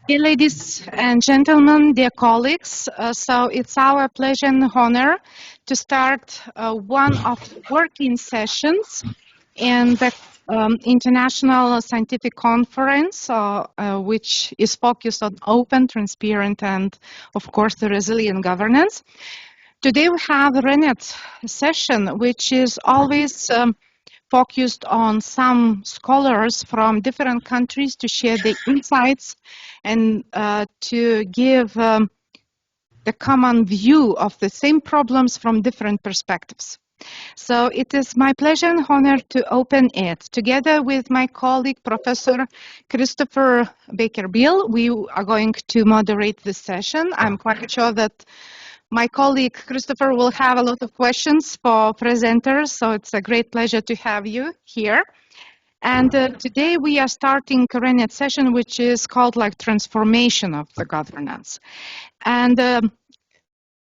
Dear ladies and gentlemen, dear colleagues, so it's our pleasure and honor to start one of the working sessions in the International Scientific Conference, which is focused on open, transparent, and, of course, the resilient governance. Today we have a RENET session, which is always focused on some scholars from different countries to share their insights and to give the common view of the same problems from different perspectives. So it is my pleasure and honor to open it. Together with my colleague, Professor Christopher Baker-Beall, we are going to moderate this session. I'm quite sure that my colleague Christopher will have a lot of questions for presenters, so it's a great pleasure to have you here. And today we are starting a RENET session, which is called like transformation of the governance. And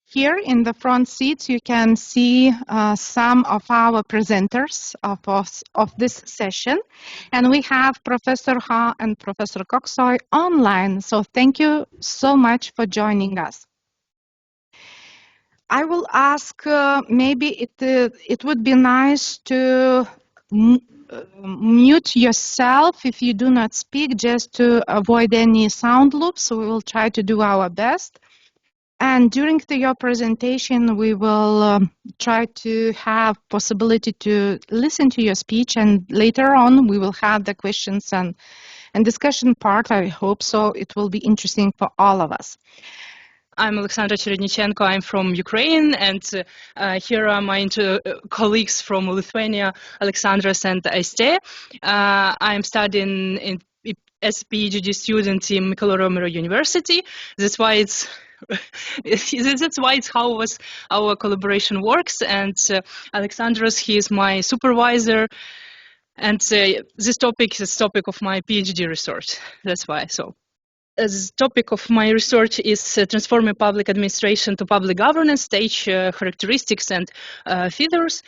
here in the front seats, you can see some of our presenters of this session. And we have Professor Ha and Professor Koksoy online. So thank you so much for joining us. I will ask, maybe it would be nice to mute yourself if you do not speak, just to avoid any sound loops. So we will try to do our best. And during your presentation, we will try to have possibility to listen to your speech. And later on, we will have the questions and discussion part, I hope. So it will be interesting for all of us. I'm Aleksandra Cherednichenko. I'm from Ukraine, and here are my colleagues from Lithuania, Aleksandras and Aistė. I'm studying as a PhD student in Mykolas University. That's why it's how our collaboration works. And Aleksandras, he is my supervisor, and this topic is the topic of my PhD research. That's why. So. The topic of my research is transforming public administration to public governance, stage characteristics and features.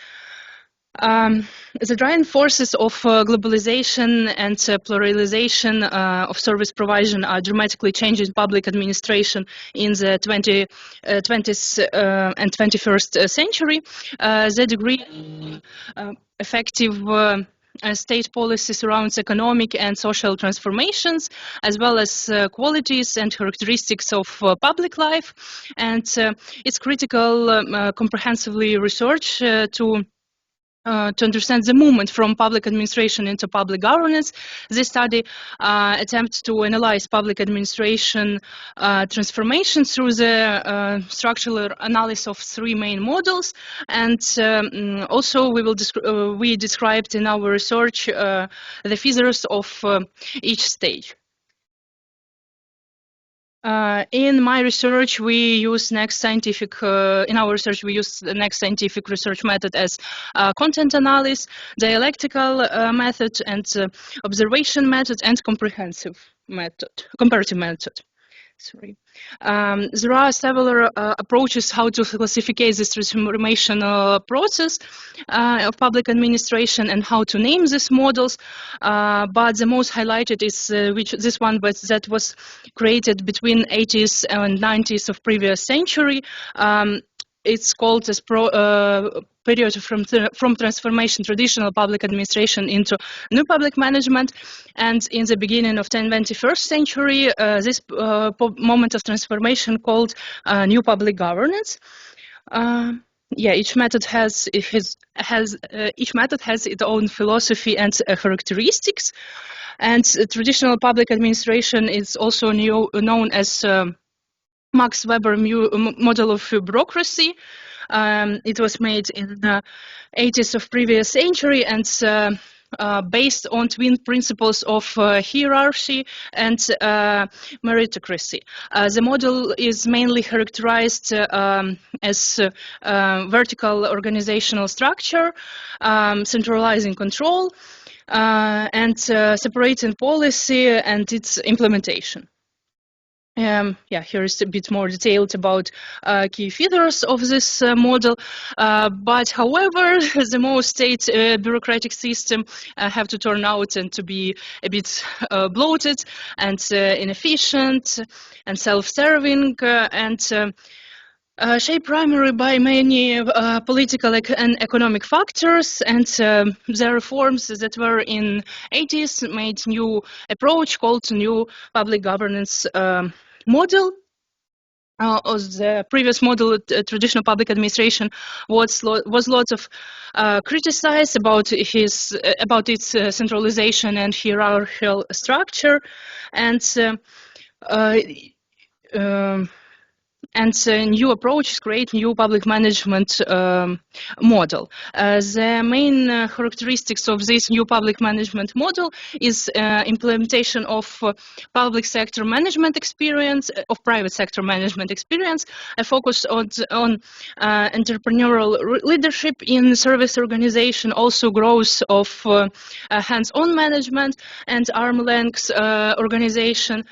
The driving forces of globalization and pluralization of service provision are dramatically changing public administration in the 20th and 21st century. The degree effective state policy surrounds economic and social transformations, as well as qualities and characteristics of public life. And it's critical comprehensively research to understand the movement from public administration into public governance. This study attempts to analyze public administration transformation through the structural analysis of three main models, and also we described in our research the features of each stage. In my research, we use next scientific. In our research, we use the next scientific research method as content analysis, dialectical method, and observation method, and comparative method. Sorry. There are several approaches how to classify this transformation process of public administration and how to name these models. But the most highlighted is this one, but that was created between 80s and 90s of previous century. It's called as period from transformation traditional public administration into new public management, and in the beginning of the 21st century, this moment of transformation called new public governance. Each method has its own philosophy and characteristics, and traditional public administration is also known as Max Weber model of bureaucracy. It was made in the 80s of previous century and based on twin principles of hierarchy and meritocracy. The model is mainly characterized as vertical organizational structure, centralizing control, and separating policy and its implementation. Here is a bit more detailed about key features of this model. But however, the most state bureaucratic system have to turn out and to be a bit bloated and inefficient and self-serving and shaped primarily by many political and economic factors, and the reforms that were in 80s made new approach called new public governance model. The previous model, traditional public administration, was lots of criticized about its centralization and hierarchical structure, and new approaches create new public management model. The main characteristics of this new public management model is implementation of public sector management experience, of private sector management experience, a focus on entrepreneurial leadership in service organization, also growth of hands-on management and arm-length organization.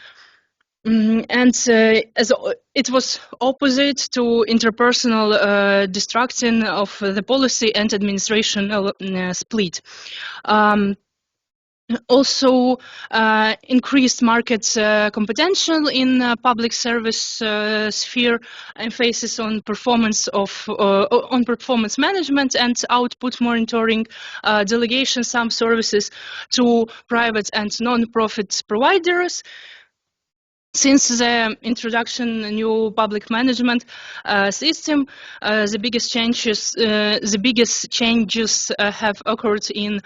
As it was opposite to interpersonal destruction of the policy and administrational split. Also, increased market competition in public service sphere, emphasis on performance management and output monitoring, delegation some services to private and non-profit providers. Since the introduction of new public management system, the biggest changes have occurred in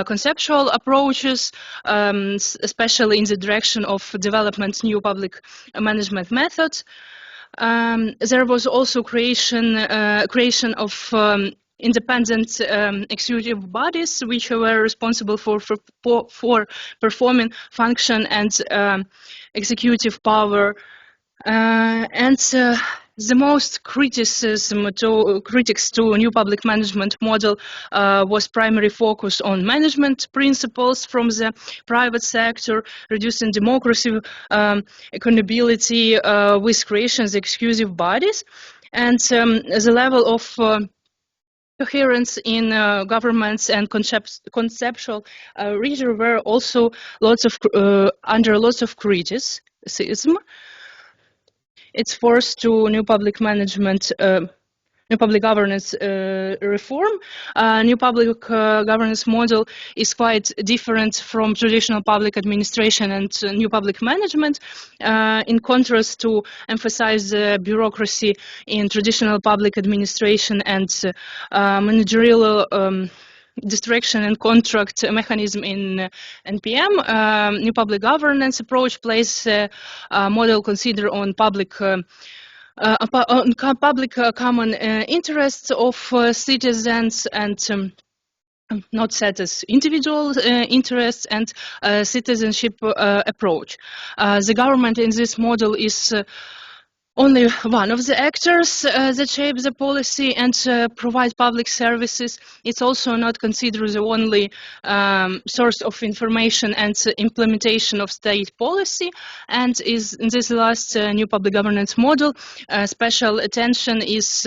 conceptual approaches, especially in the direction of development new public management methods. There was also creation of independent executive bodies which were responsible for performing function and executive power, and the most critics to new public management model was primary focus on management principles from the private sector, reducing democracy, accountability with creation of executive bodies, and the level of coherence in governments and conceptual region were also under lots of criticism. It's forced to new public management, new public governance reform. New public governance model is quite different from traditional public administration and new public management. In contrast to emphasize bureaucracy in traditional public administration and managerial distraction and contract mechanism in NPM, new public governance approach places a model considered on public common interests of citizens and not set as individual interests and citizenship approach. The government in this model is only one of the actors that shape the policy and provide public services. It's also not considered the only source of information and implementation of state policy. And is in this last new public governance model, special attention is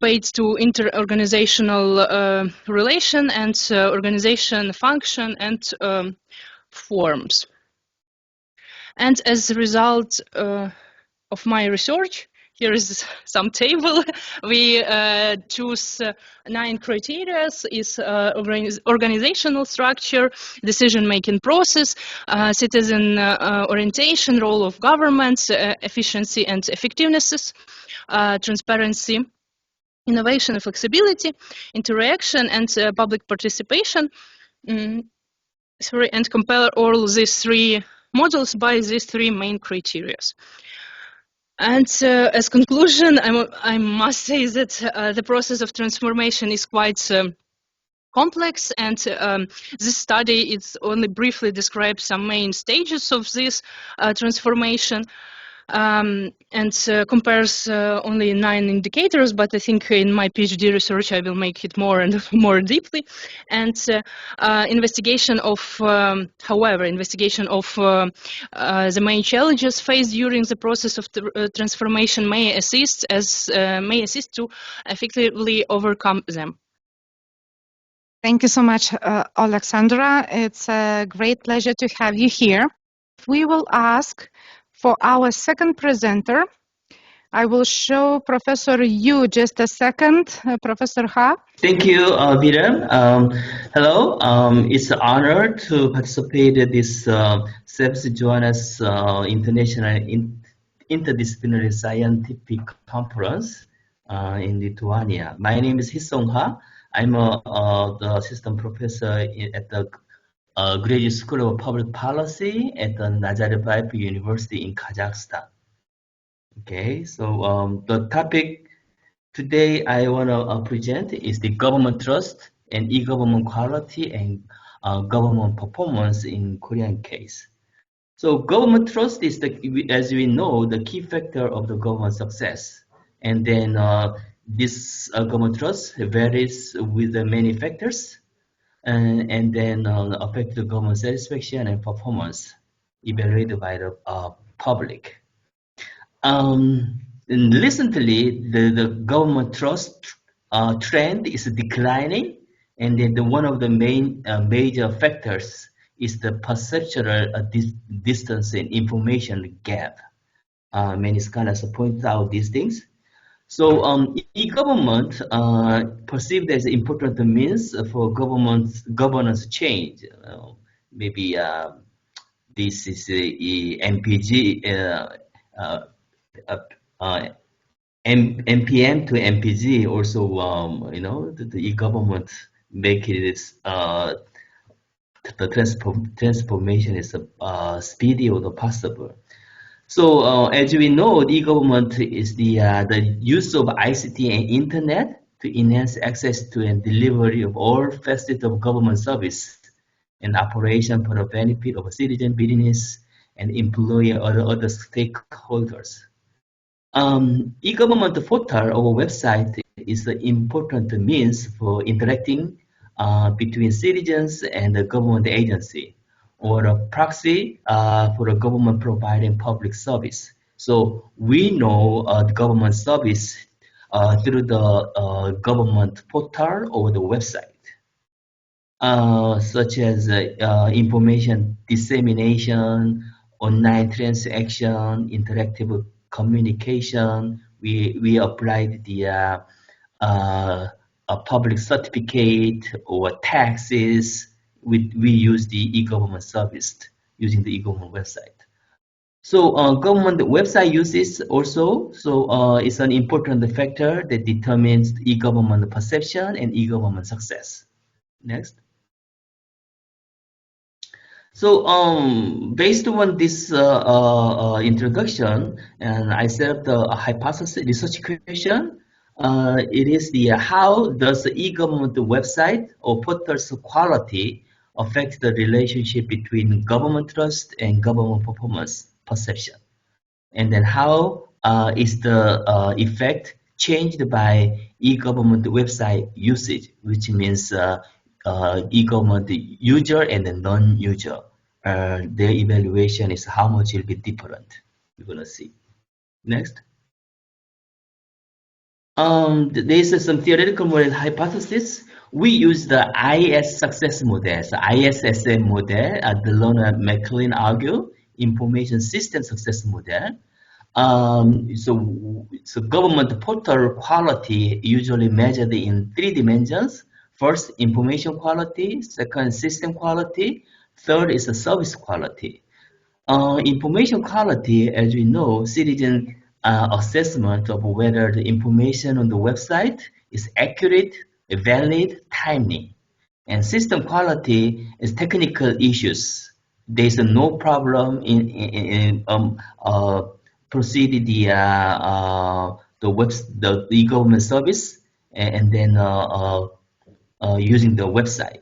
paid to inter-organizational relation and organization function and forms. And as a result of my research, here is some table. We choose 9 criteria: is organizational structure, decision-making process, citizen orientation, role of governments, efficiency and effectiveness, transparency, innovation and flexibility, interaction and public participation. And compare all these 3 models by these 3 main criteria. And as conclusion, I must say that the process of transformation is quite complex, and this study is only briefly describes some main stages of this transformation. and compares only 9 indicators, but I think in my PhD research I will make it more and more deeply. And investigation of, however, investigation of the main challenges faced during the process of transformation may assist to effectively overcome them. Thank you so much, Oleksandra. It's a great pleasure to have you here. We will ask for our second presenter. I will show Professor Yu just a second. Professor Ha. Thank you, Vita. Hello. It's an honor to participate in this Jonas International Interdisciplinary Scientific Conference in Lithuania. My name is Hyesong Ha. I'm the assistant professor at the Graduate School of Public Policy at the Nazarbayev University in Kazakhstan. Okay, so the topic today I want to present is the government trust and e-government quality and government performance in Korean case. So government trust is, as we know, the key factor of the government success. And then this government trust varies with the many factors and then affect the government satisfaction and performance evaluated by the public. Recently, the government trust trend is declining, and then one of the main major factors is the perceptual distance and information gap. Many scholars point out these things. So e-government perceived as important means for governance change. Maybe this is MPG, MPM to MPG. Also, the e-government make it the transformation is speedy or possible. So as we know, the e-government is the use of ICT and internet to enhance access to and delivery of all facets of government service and operation for the benefit of citizen, business, and employer or other stakeholders. E-government portal or website is an important means for interacting between citizens and the government agency, or a proxy for the government providing public service. So we know the government service through the government portal or the website, such as information dissemination, online transaction, interactive communication. We applied the a public certificate or taxes. We use the e-government service using the e-government website. So government website uses also, so it's an important factor that determines e-government perception and e-government success. Next. So based on this introduction, and I set up the hypothesis research question. It is the how does the e-government website or portal's quality affect the relationship between government trust and government performance perception, and then how is the effect changed by e-government website usage, which means e-government user and the non-user. Their evaluation is how much will be different. We're gonna see. Next. There's some theoretical model hypothesis. We use the IS success model, so ISSM model, Delona McLean argue, information system success model. So government portal quality usually measured in 3 dimensions. First, information quality. Second, system quality. Third is the service quality. Information quality, as we know, citizen assessment of whether the information on the website is accurate, valid, timely. And system quality is technical issues. There's no problem in proceed the e-government service and then using the website.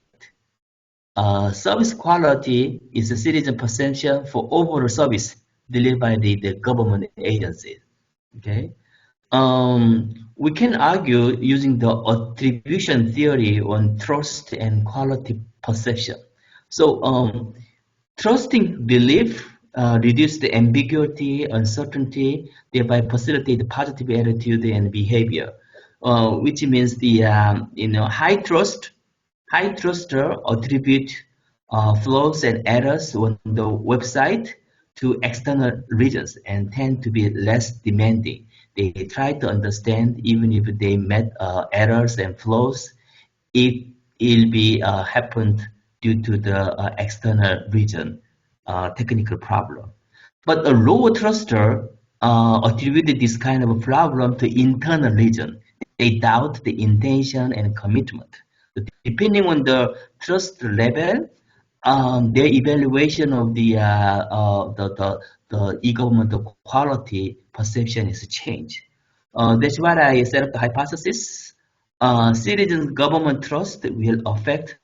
Service quality is the citizen perception for overall service delivered by the government agencies. Okay. We can argue using the attribution theory on trust and quality perception. So trusting belief reduce the ambiguity, uncertainty, thereby facilitate positive attitude and behavior, which means the high truster attribute flaws and errors on the website to external regions and tend to be less demanding. They try to understand even if they met errors and flaws, it will be happened due to the external region technical problem. But a lower truster attributed this kind of a problem to internal region. They doubt the intention and commitment. Depending on the trust level, their evaluation of the e-government quality perception is changed. That's why I set up the hypothesis. Citizens' government trust will affect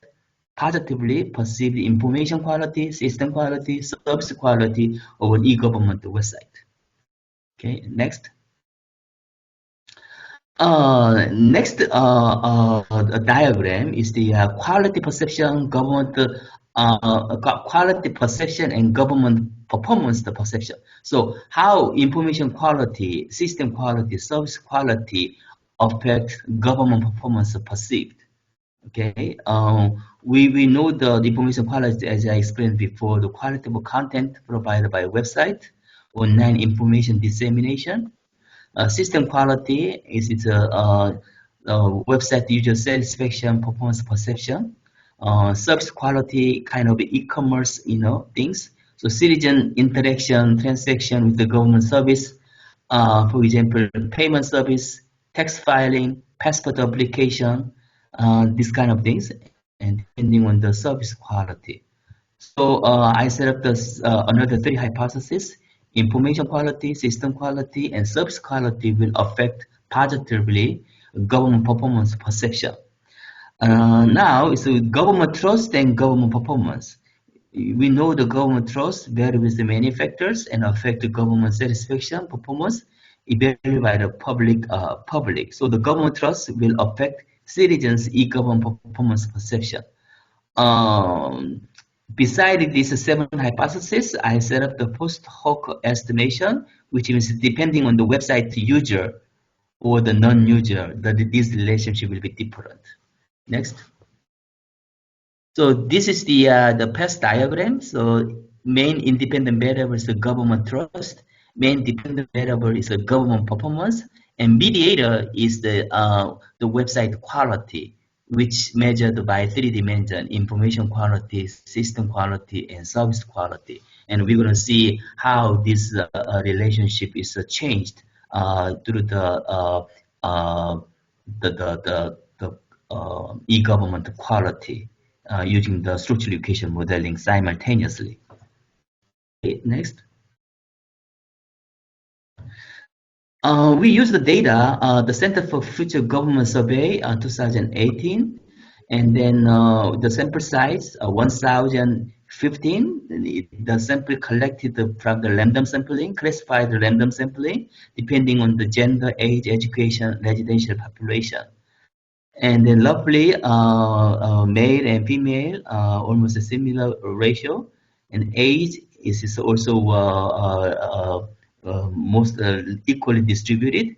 positively perceived information quality, system quality, service quality of an e-government website. Okay, next. Next diagram is the quality perception, quality perception and government performance perception. So how information quality, system quality, service quality affect government performance perceived. Okay, we know the information quality, as I explained before, the quality of content provided by website, online information dissemination. System quality is its website user satisfaction, performance perception. Service quality, kind of e-commerce, things. So citizen interaction, transaction with the government service, for example, payment service, tax filing, passport application, these kind of things, and depending on the service quality. So I set up this another 3 hypotheses. Information quality, system quality, and service quality will affect positively government performance perception. Now, it's government trust and government performance. We know the government trust varies with many factors and affect the government satisfaction, performance, evaluated by the public. So the government trust will affect citizens' e-government performance perception. Besides these 7 hypotheses, I set up the post hoc estimation, which means depending on the website user or the non-user, this relationship will be different. Next. So this is the past diagram. So main independent variable is the government trust. Main dependent variable is the government performance, and mediator is the website quality, which measured by 3 dimensions: information quality, system quality, and service quality. And we're going to see how this relationship is changed through the e-government quality using the structural equation modeling simultaneously. Okay, next. We use the data, the Center for Future Government Survey 2018, and then the sample size 1015. The sample collected from the random sampling, classified random sampling, depending on the gender, age, education, residential population. And then roughly male and female, almost a similar ratio, and age is also most equally distributed,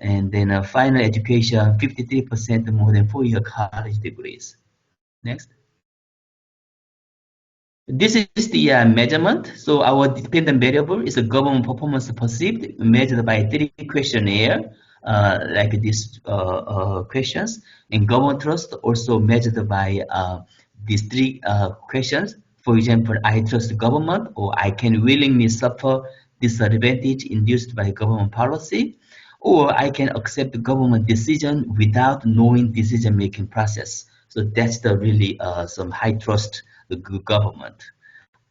and then final education 53% more than 4-year college degrees. Next. This is the measurement. So our dependent variable is a government performance perceived, measured by 3 questionnaire like these questions, and government trust also measured by these 3 questions. For example, I trust government, or I can willingly suffer disadvantage induced by government policy, or I can accept the government decision without knowing decision-making process. So that's the really some high trust the government.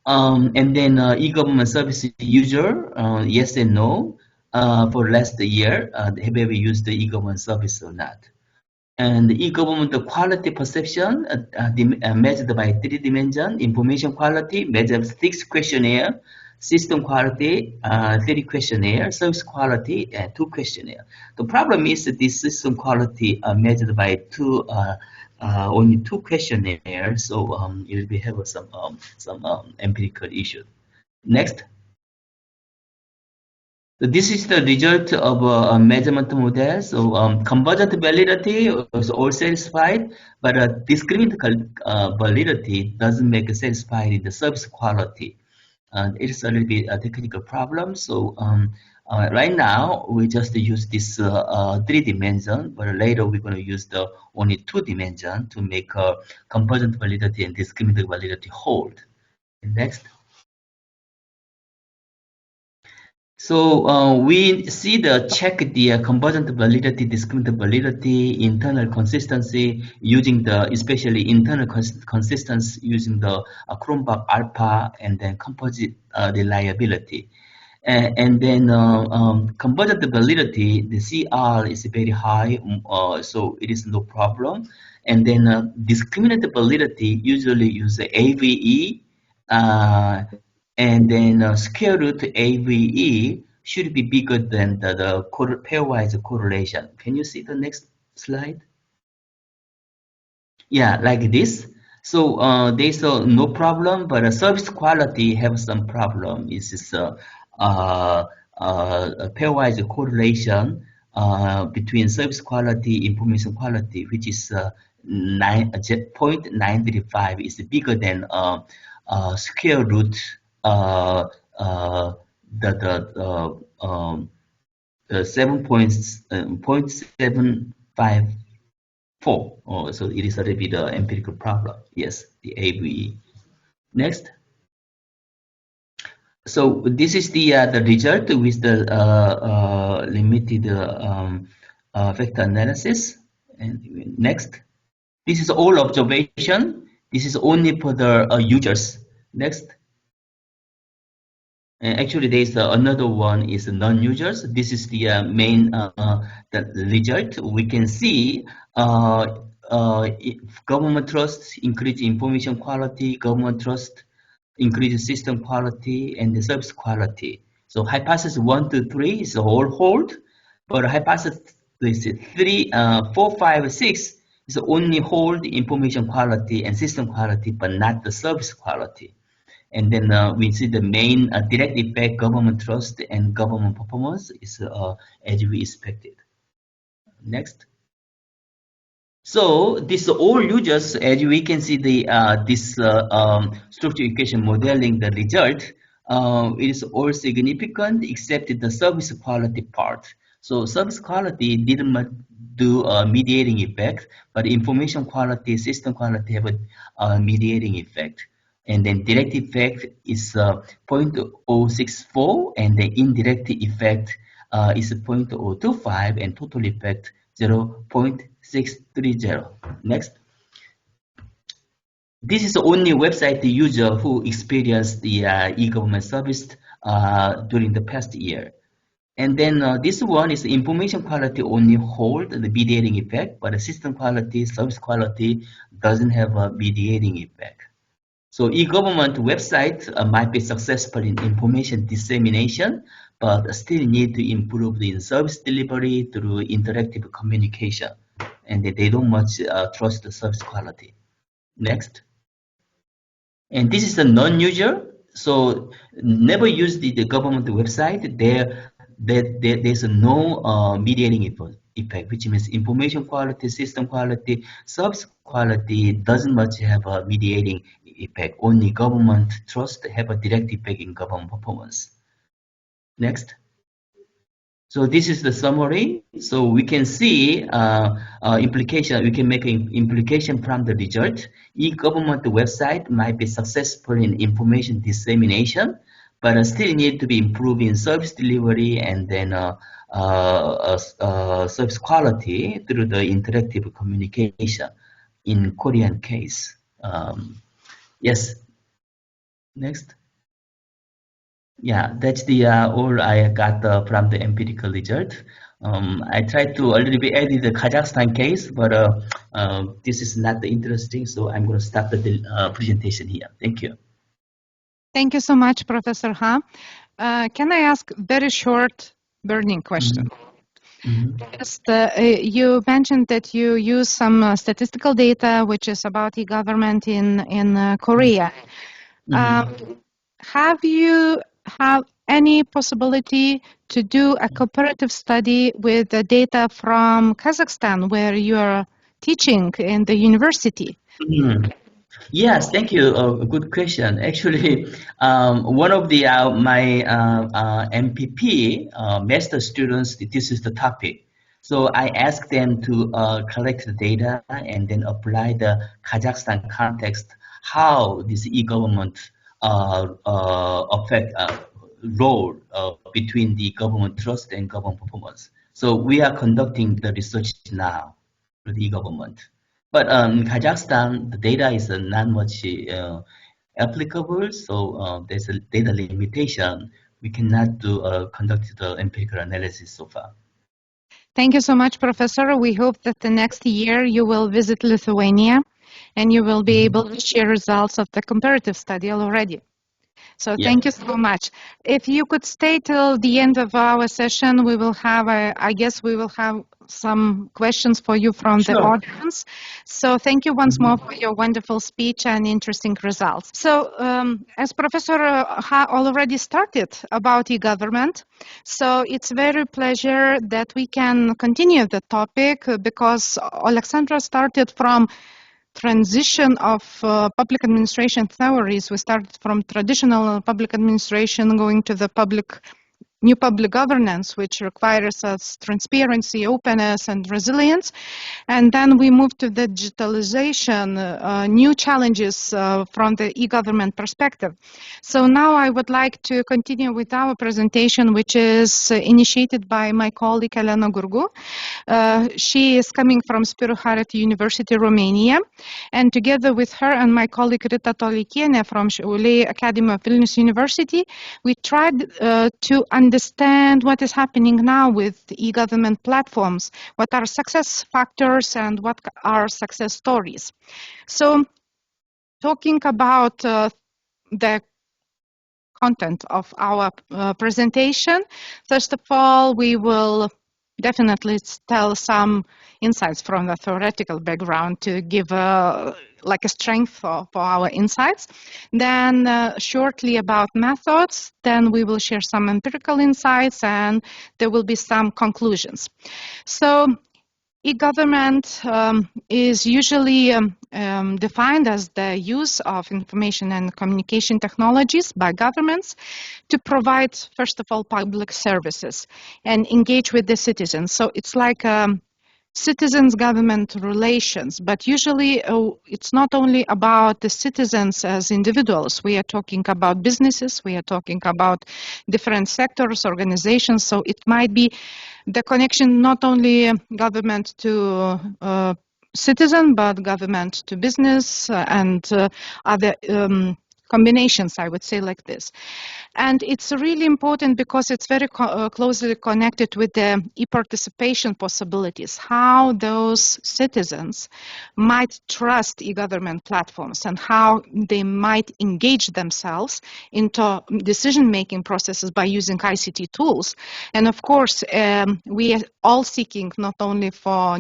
And then e-government service user, yes and no. For last year, have we used the e-government service or not? And the e-government quality perception measured by 3 dimensions, information quality measured 6 questionnaire, system quality, 30 questionnaire, service quality, 2 questionnaire. The problem is that this system quality measured by only 2 questionnaires, so it will be have some empirical issue. Next. So this is the result of a measurement model. So convergent validity is all satisfied, but discriminant validity doesn't make it satisfied in the service quality. And it's a little bit a technical problem. So right now we just use this 3-dimension, but later we're going to use the only 2-dimension to make convergent validity and discriminant validity hold. Next. So we see check the convergent validity, discriminant validity, internal consistency using especially internal consistency using the Cronbach alpha, and then composite reliability. And then convergent validity, the CR is very high, so it is no problem. And then discriminant validity usually use the AVE. And then square root AVE should be bigger than the pairwise correlation. Can you see the next slide? Yeah, like this. So there's no problem, but service quality have some problem. This is a pairwise correlation between service quality, information quality, which is 0.935 is bigger than square root the 7.754. So it is a little bit empirical problem. Yes, the AVE. Next. So this is the result with the limited vector analysis. And next. This is all observation. This is only for the users. Next. And actually, there is another one is non-users. This is the main the result. We can see government trust increase information quality, government trust increase system quality, and the service quality. So hypothesis 1 to 3 is all hold, but hypothesis 3, 4, 5, 6 is only hold information quality and system quality, but not the service quality. And then we see the main direct effect, government trust and government performance is as we expected. Next. So this all users, as we can see the this structure equation modeling the result, it is all significant except the service quality part. So service quality didn't do a mediating effect, but information quality, system quality have a mediating effect. And then direct effect is 0.064, and the indirect effect is 0.025, and total effect 0.630. Next. This is the only website user who experienced the e-government service during the past year. And then this one is information quality only hold the mediating effect, but the system quality, service quality doesn't have a mediating effect. So e-government website might be successful in information dissemination, but still need to improve in service delivery through interactive communication. And they don't much trust the service quality. Next. And this is a non-user. So never use the government website. There's no mediating effect, which means information quality, system quality, service quality doesn't much have a mediating effect. Only government trust have a direct effect in government performance. Next. So this is the summary. So we can see implication. We can make an implication from the result. E-government website might be successful in information dissemination, but still need to be improved in service delivery and then service quality through the interactive communication. In Korean case, yes. Next. Yeah, that's the all I got from the empirical result. I tried to a little bit add the Kazakhstan case, but this is not interesting, so I'm going to stop the presentation here. Thank you. Thank you so much, Professor Ha. Can I ask very short burning question? Just, you mentioned that you use some statistical data, which is about e-government in Korea. Have you have any possibility to do a comparative study with the data from Kazakhstan, where you are teaching in the university? Yes, thank you. A good question. Actually, one of the my MPP master students, this is the topic. So I asked them to collect the data and then apply the Kazakhstan context, how this e-government affect role between the government trust and government performance. So we are conducting the research now with the e-government. But Kazakhstan, the data is not much applicable, so there's a data limitation. We cannot conduct the empirical analysis so far. Thank you so much, Professor. We hope that the next year you will visit Lithuania and you will be able to share results of the comparative study already. So thank you so much. If you could stay till the end of our session, we will have, I guess we will have some questions for you from the audience. So thank you once more for your wonderful speech and interesting results. So as Professor Ha already started about e-government, so it's very pleasure that we can continue the topic because Aleksandra started from transition of public administration theories. We started from traditional public administration going to the new public governance, which requires us transparency, openness, and resilience. And then we moved to the digitalization, new challenges from the e-government perspective. So now I would like to continue with our presentation, which is initiated by my colleague Elena Gurgu. She is coming from Spiru Haret University, Romania. And together with her and my colleague Rita Tolykienė from Šiauliai Academy of Vilnius University, we tried to understand what is happening now with e-government platforms, what are success factors and what are success stories. So talking about the content of our presentation, first of all, we will definitely tell some insights from the theoretical background to give like a strength for our insights. Then shortly about methods, then we will share some empirical insights and there will be some conclusions. So e-government is usually defined as the use of information and communication technologies by governments to provide, first of all, public services and engage with the citizens. So it's like citizens-government relations, but usually it's not only about the citizens as individuals. We are talking about businesses, we are talking about different sectors, organizations, so it might be the connection not only government to citizen, but government to business and other combinations, I would say like this. And it's really important because it's very closely connected with the e-participation possibilities, how those citizens might trust e-government platforms and how they might engage themselves into decision-making processes by using ICT tools. And of course, we are all seeking not only for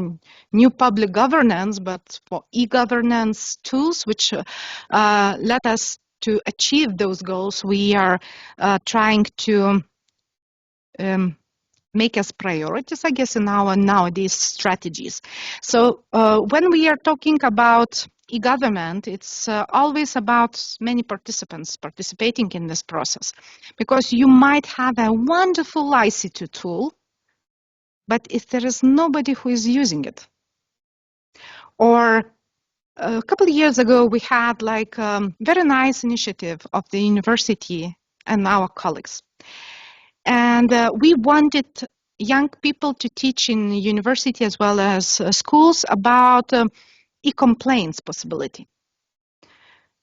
new public governance, but for e-governance tools which let us to achieve those goals. We are trying to make as priorities, I guess, in our nowadays strategies. So when we are talking about e-government, it's always about many participants participating in this process, because you might have a wonderful ICT tool, but if there is nobody who is using it, or a couple of years ago, we had like a very nice initiative of the university and our colleagues. And we wanted young people to teach in university as well as schools about e-complaints possibility,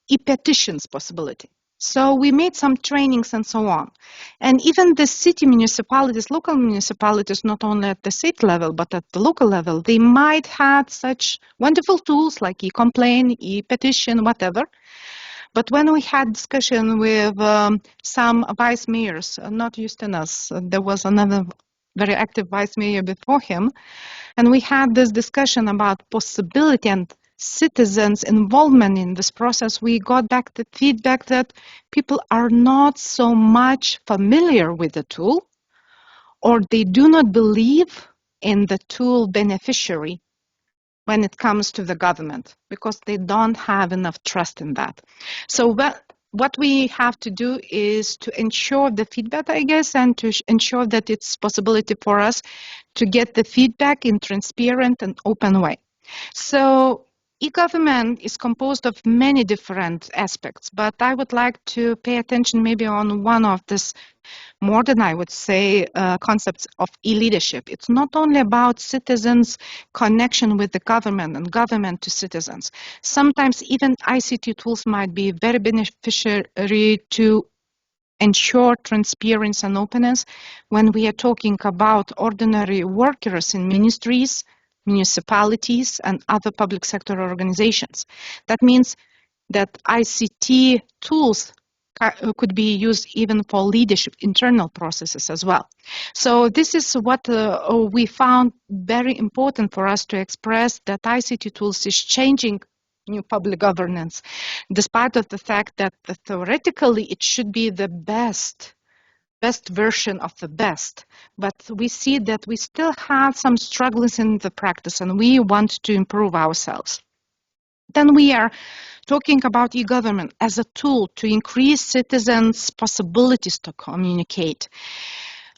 e-petitions possibility. So we made some trainings and so on. And even the city municipalities, local municipalities, not only at the state level, but at the local level, they might have such wonderful tools like e-complaint, e-petition, whatever. But when we had discussion with some vice mayors, not Justinas, there was another very active vice mayor before him, and we had this discussion about possibility and citizens' involvement in this process, we got back the feedback that people are not so much familiar with the tool, or they do not believe in the tool beneficiary when it comes to the government, because they don't have enough trust in that. So what we have to do is to ensure the feedback, I guess, and to ensure that it's possibility for us to get the feedback in transparent and open way. So e-government is composed of many different aspects, but I would like to pay attention maybe on one of this modern, I would say, concepts of e-leadership. It's not only about citizens' connection with the government and government to citizens. Sometimes even ICT tools might be very beneficiary to ensure transparency and openness when we are talking about ordinary workers in ministries, municipalities, and other public sector organizations. That means that ICT tools could be used even for leadership, internal processes as well. So this is what we found very important for us to express, that ICT tools is changing new public governance, despite of the fact that theoretically it should be the best version of the best. But we see that we still have some struggles in the practice, and we want to improve ourselves. Then we are talking about e-government as a tool to increase citizens' possibilities to communicate,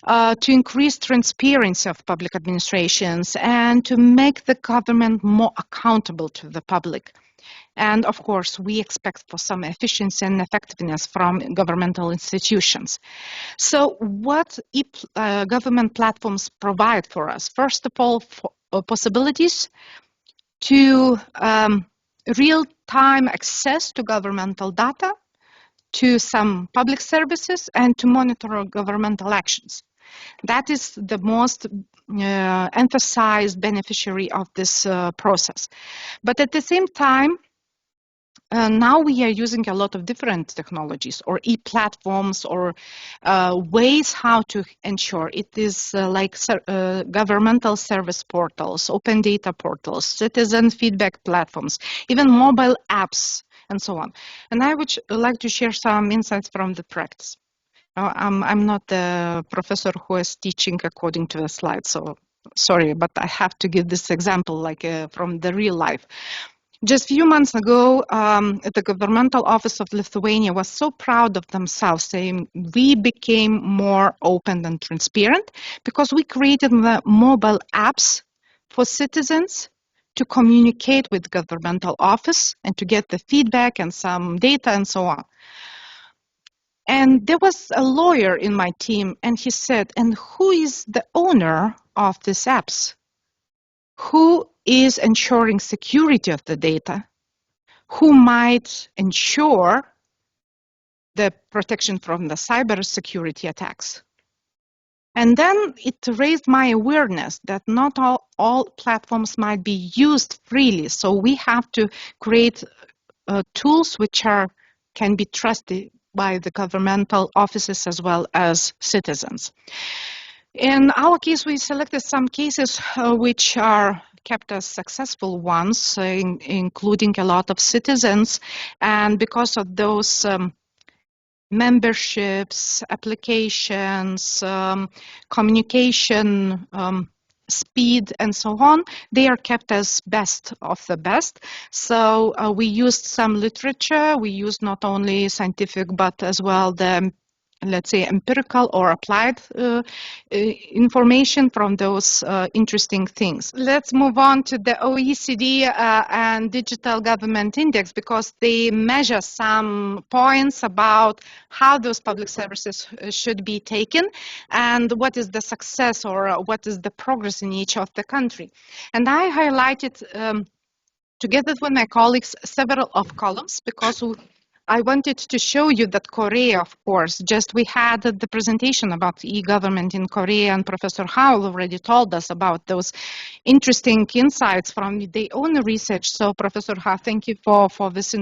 to increase transparency of public administrations, and to make the government more accountable to the public. And of course, we expect for some efficiency and effectiveness from governmental institutions. So what government platforms provide for us? First of all, possibilities to real-time access to governmental data, to some public services, and to monitor governmental actions. That is the most emphasized beneficiary of this process. But at the same time, now we are using a lot of different technologies or e-platforms or ways how to ensure it is like governmental service portals, open data portals, citizen feedback platforms, even mobile apps, and so on. And I would like to share some insights from the practice. I'm not the professor who is teaching according to the slide, so sorry, but I have to give this example like from the real life. Just a few months ago, the governmental office of Lithuania was so proud of themselves, saying we became more open and transparent because we created the mobile apps for citizens to communicate with governmental office and to get the feedback and some data and so on. And there was a lawyer in my team, and he said, and who is the owner of these apps? Who is ensuring security of the data? Who might ensure the protection from the cyber security attacks? And then it raised my awareness that not all platforms might be used freely. So we have to create tools which can be trusted by the governmental offices as well as citizens. In our case, we selected some cases which are kept as successful ones, including a lot of citizens. And because of those memberships, applications, communication, speed, and so on, they are kept as best of the best. So we used some literature. We used not only scientific, but as well the, let's say, empirical or applied information from those interesting things. Let's move on to the OECD and Digital Government Index, because they measure some points about how those public services should be taken and what is the success or what is the progress in each of the country. And I highlighted, together with my colleagues, several of columns, because I wanted to show you that Korea, of course, we had the presentation about e-government in Korea, and Professor Howell already told us about those interesting insights from their own research. So Professor Ha, thank you for this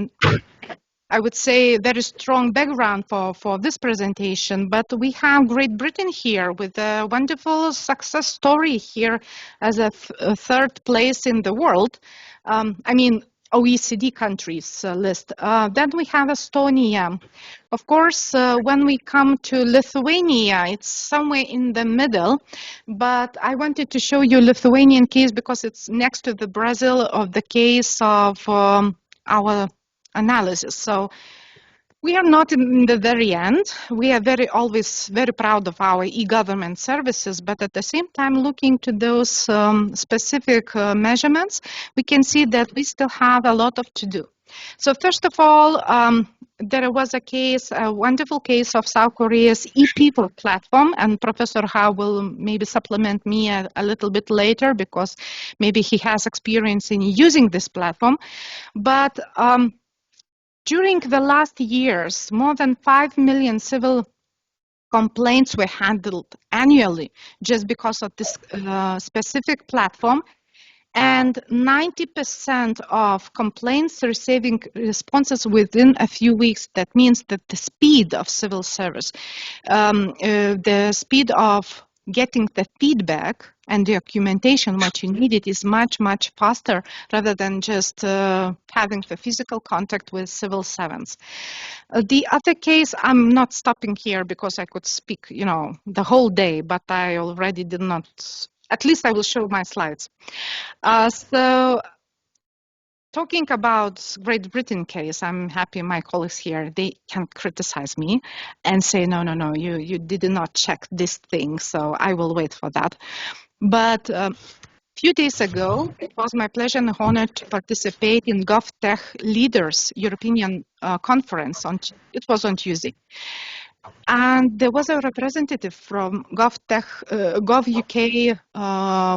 I would say, very strong background for this presentation, but we have Great Britain here with a wonderful success story here as a third place in the world. I mean, OECD countries list. Then we have Estonia. Of course, when we come to Lithuania, it's somewhere in the middle, but I wanted to show you Lithuanian case because it's next to the Brazil of the case of our analysis. So we are not in the very end. We are always very proud of our e-government services, but at the same time, looking to those specific measurements, we can see that we still have a lot to do. So first of all, there was a wonderful case of South Korea's e-people platform, and Professor Ha will maybe supplement me a little bit later because maybe he has experience in using this platform. But during the last years, more than 5 million civil complaints were handled annually just because of this specific platform. And 90% of complaints receiving responses within a few weeks. That means that the speed of civil service, the speed of getting the feedback and the documentation, what you needed, is much, much faster rather than just having the physical contact with civil servants. The other case, I'm not stopping here because I could speak, the whole day, but I already did not. At least I will show my slides. So talking about Great Britain case, I'm happy my colleagues here, they can criticize me and say, no, you did not check this thing, so I will wait for that. But a few days ago, it was my pleasure and honor to participate in GovTech Leaders European conference. It was on Tuesday. And there was a representative from GovUK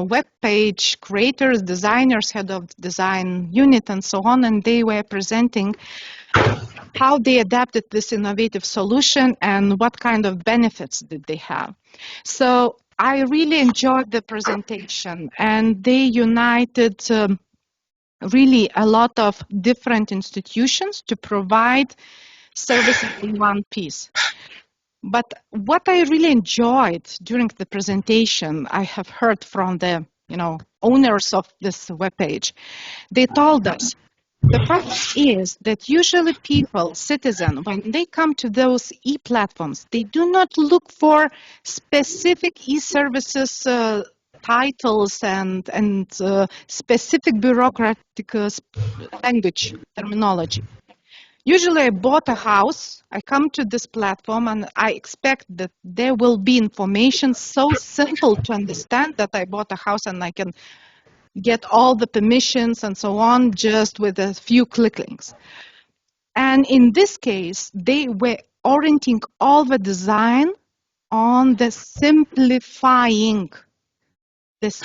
web page creators, designers, head of design unit, and so on. And they were presenting how they adapted this innovative solution and what kind of benefits did they have. So I really enjoyed the presentation, and they united really a lot of different institutions to provide services in one piece. But what I really enjoyed during the presentation, I have heard from the owners of this webpage. They told us the problem is that usually people, citizens, when they come to those e-platforms, they do not look for specific e-services titles and specific bureaucratic language terminology. Usually I bought a house, I come to this platform and I expect that there will be information so simple to understand that I bought a house and I can get all the permissions and so on just with a few clickings. And in this case, they were orienting all the design on the simplifying this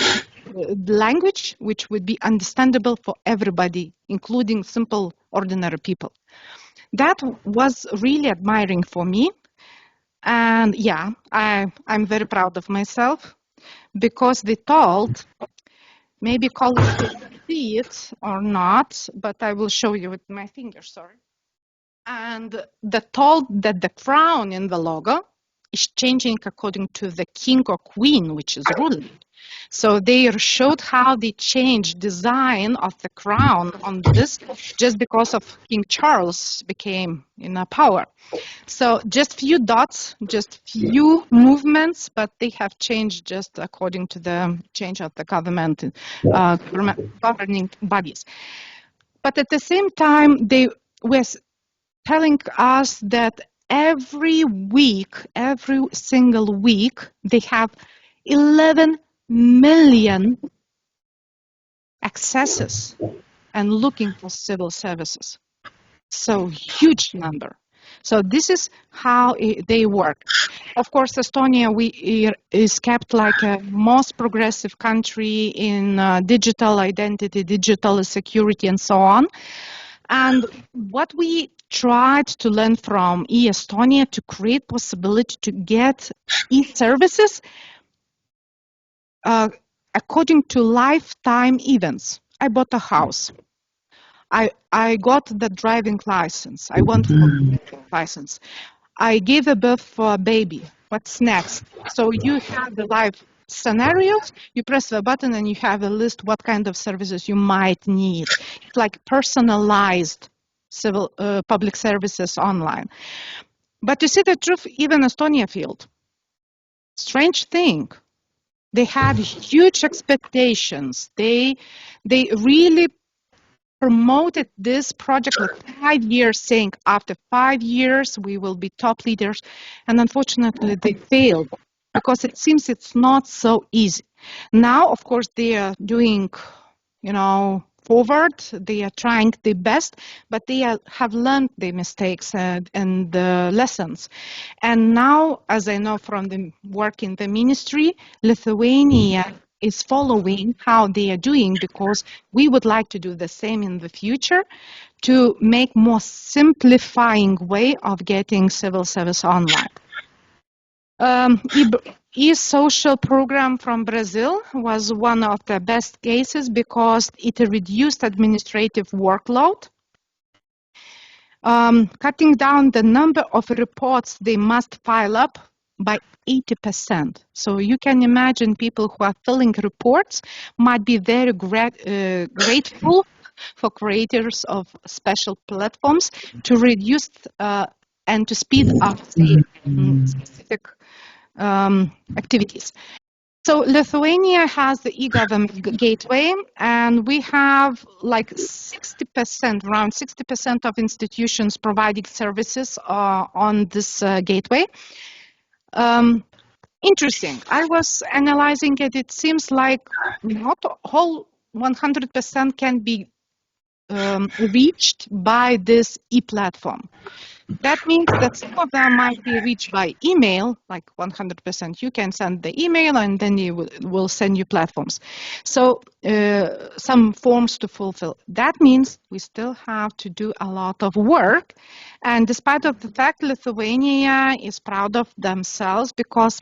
language, which would be understandable for everybody, including simple, ordinary people. That was really admiring for me. And yeah, I'm very proud of myself because they told, maybe colleagues can see it or not, but I will show you with my finger, sorry. And they told that the crown in the logo is changing according to the king or queen, which is ruling. So they showed how they changed design of the crown on this just because of King Charles became in power. So just few dots, just few movements, but they have changed just according to the change of the government, governing bodies. But at the same time, they were telling us that every single week, they have 11 million accesses and looking for civil services. So huge number. So this is how they work. Of course, Estonia is kept like a most progressive country in digital identity, digital security, and so on. And what we tried to learn from eStonia to create possibility to get e-services according to lifetime events. I bought a house. I got the driving license. I want for driving license. I gave a birth for a baby. What's next? So you have the live scenarios, you press the button and you have a list what kind of services you might need. It's like personalized civil public services online. But to see the truth, even Estonia failed. Strange thing. They had huge expectations. They really promoted this project like 5 years, saying after 5 years we will be top leaders, and unfortunately they failed because it seems it's not so easy. Now, of course, they are doing, forward. They are trying their best, but they have learned their mistakes and the lessons. And now, as I know from the work in the ministry, Lithuania is following how they are doing, because we would like to do the same in the future to make more simplifying way of getting civil service online. E-social program from Brazil was one of the best cases because it reduced administrative workload, cutting down the number of reports they must file up by 80%. So you can imagine people who are filling reports might be very grateful for creators of special platforms to reduce and to speed up specific activities. So Lithuania has the e-government gateway, and we have like 60%, around 60% of institutions providing services on this gateway. Interesting. I was analyzing it. It seems like not whole 100% can be reached by this e-platform. That means that some of them might be reached by email, like 100%. You can send the email and then you will send you platforms. So some forms to fulfill. That means we still have to do a lot of work. And despite of the fact Lithuania is proud of themselves, because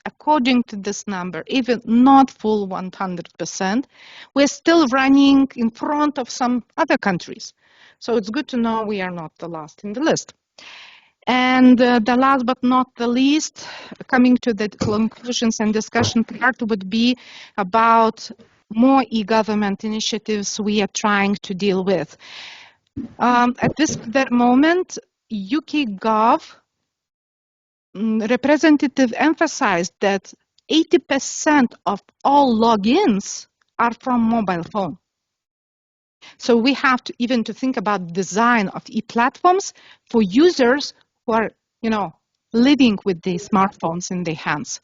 according to this number, even not full 100%, we're still running in front of some other countries. So it's good to know we are not the last in the list. And the last but not the least, coming to the conclusions and discussion part, would be about more e-government initiatives we are trying to deal with. At this moment, UK Gov representative emphasized that 80% of all logins are from mobile phone. So we have to even to think about design of e-platforms for users who are, living with the smartphones in their hands.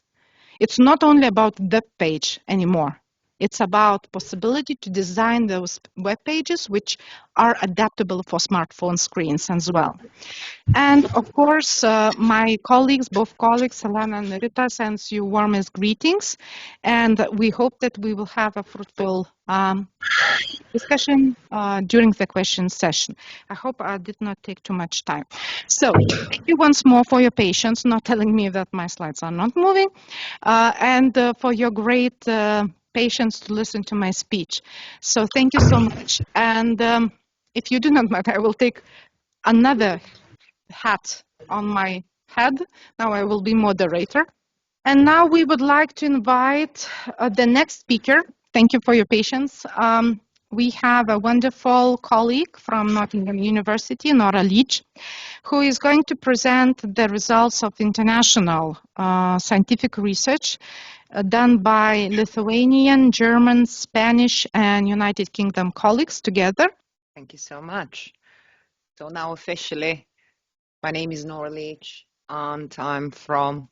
It's not only about web page anymore. It's about possibility to design those web pages which are adaptable for smartphone screens as well. And of course, my colleagues, both colleagues, Elena and Rita, sends you warmest greetings. And we hope that we will have a fruitful discussion during the question session. I hope I did not take too much time. So thank you once more for your patience, not telling me that my slides are not moving, and for your great patience to listen to my speech. So thank you so much. And if you do not mind, I will take another hat on my head. Now I will be moderator. And now we would like to invite the next speaker. Thank you for your patience. We have a wonderful colleague from Nottingham University, Nora Leach, who is going to present the results of international scientific research done by Lithuanian, German, Spanish, and United Kingdom colleagues together. Thank you so much. So now officially, my name is Nora Leach, and I'm from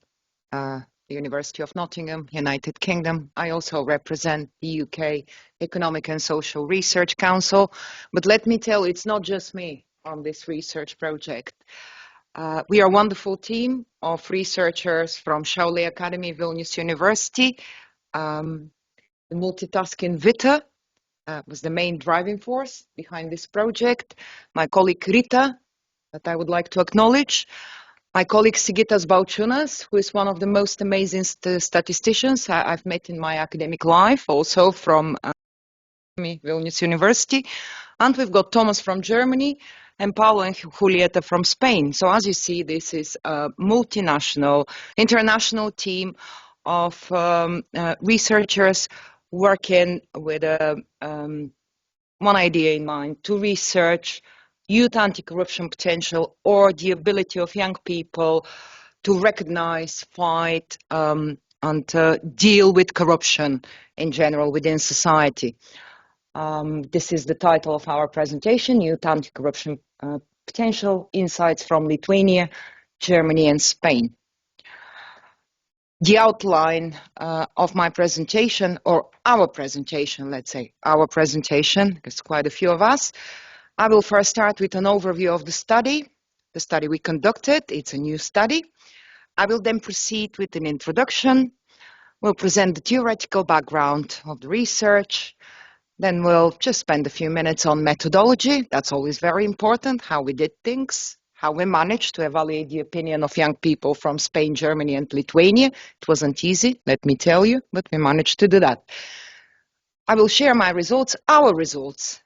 the University of Nottingham, United Kingdom. I also represent the UK Economic and Social Research Council. But let me tell you, it's not just me on this research project. We are a wonderful team of researchers from Šiauliai Academy, Vilnius University. The multitasking Vita was the main driving force behind this project. My colleague Rita, that I would like to acknowledge. My colleague Sigitas Baučiūnas, who is one of the most amazing statisticians I've met in my academic life, also from Vilnius University. And we've got Thomas from Germany and Paulo and Julieta from Spain. So as you see, this is a multinational, international team of researchers working with one idea in mind, to research youth anti-corruption potential or the ability of young people to recognize, fight, and deal with corruption in general within society. This is the title of our presentation, Youth Anti-Corruption Potential, Insights from Lithuania, Germany and Spain. The outline of my presentation, or our presentation, let's say, our presentation, there's quite a few of us. I will first start with an overview of the study we conducted. It's a new study. I will then proceed with an introduction. We'll present the theoretical background of the research. Then we'll just spend a few minutes on methodology. That's always very important, how we did things, how we managed to evaluate the opinion of young people from Spain, Germany, and Lithuania. It wasn't easy, let me tell you, but we managed to do that. I will share my results, our results,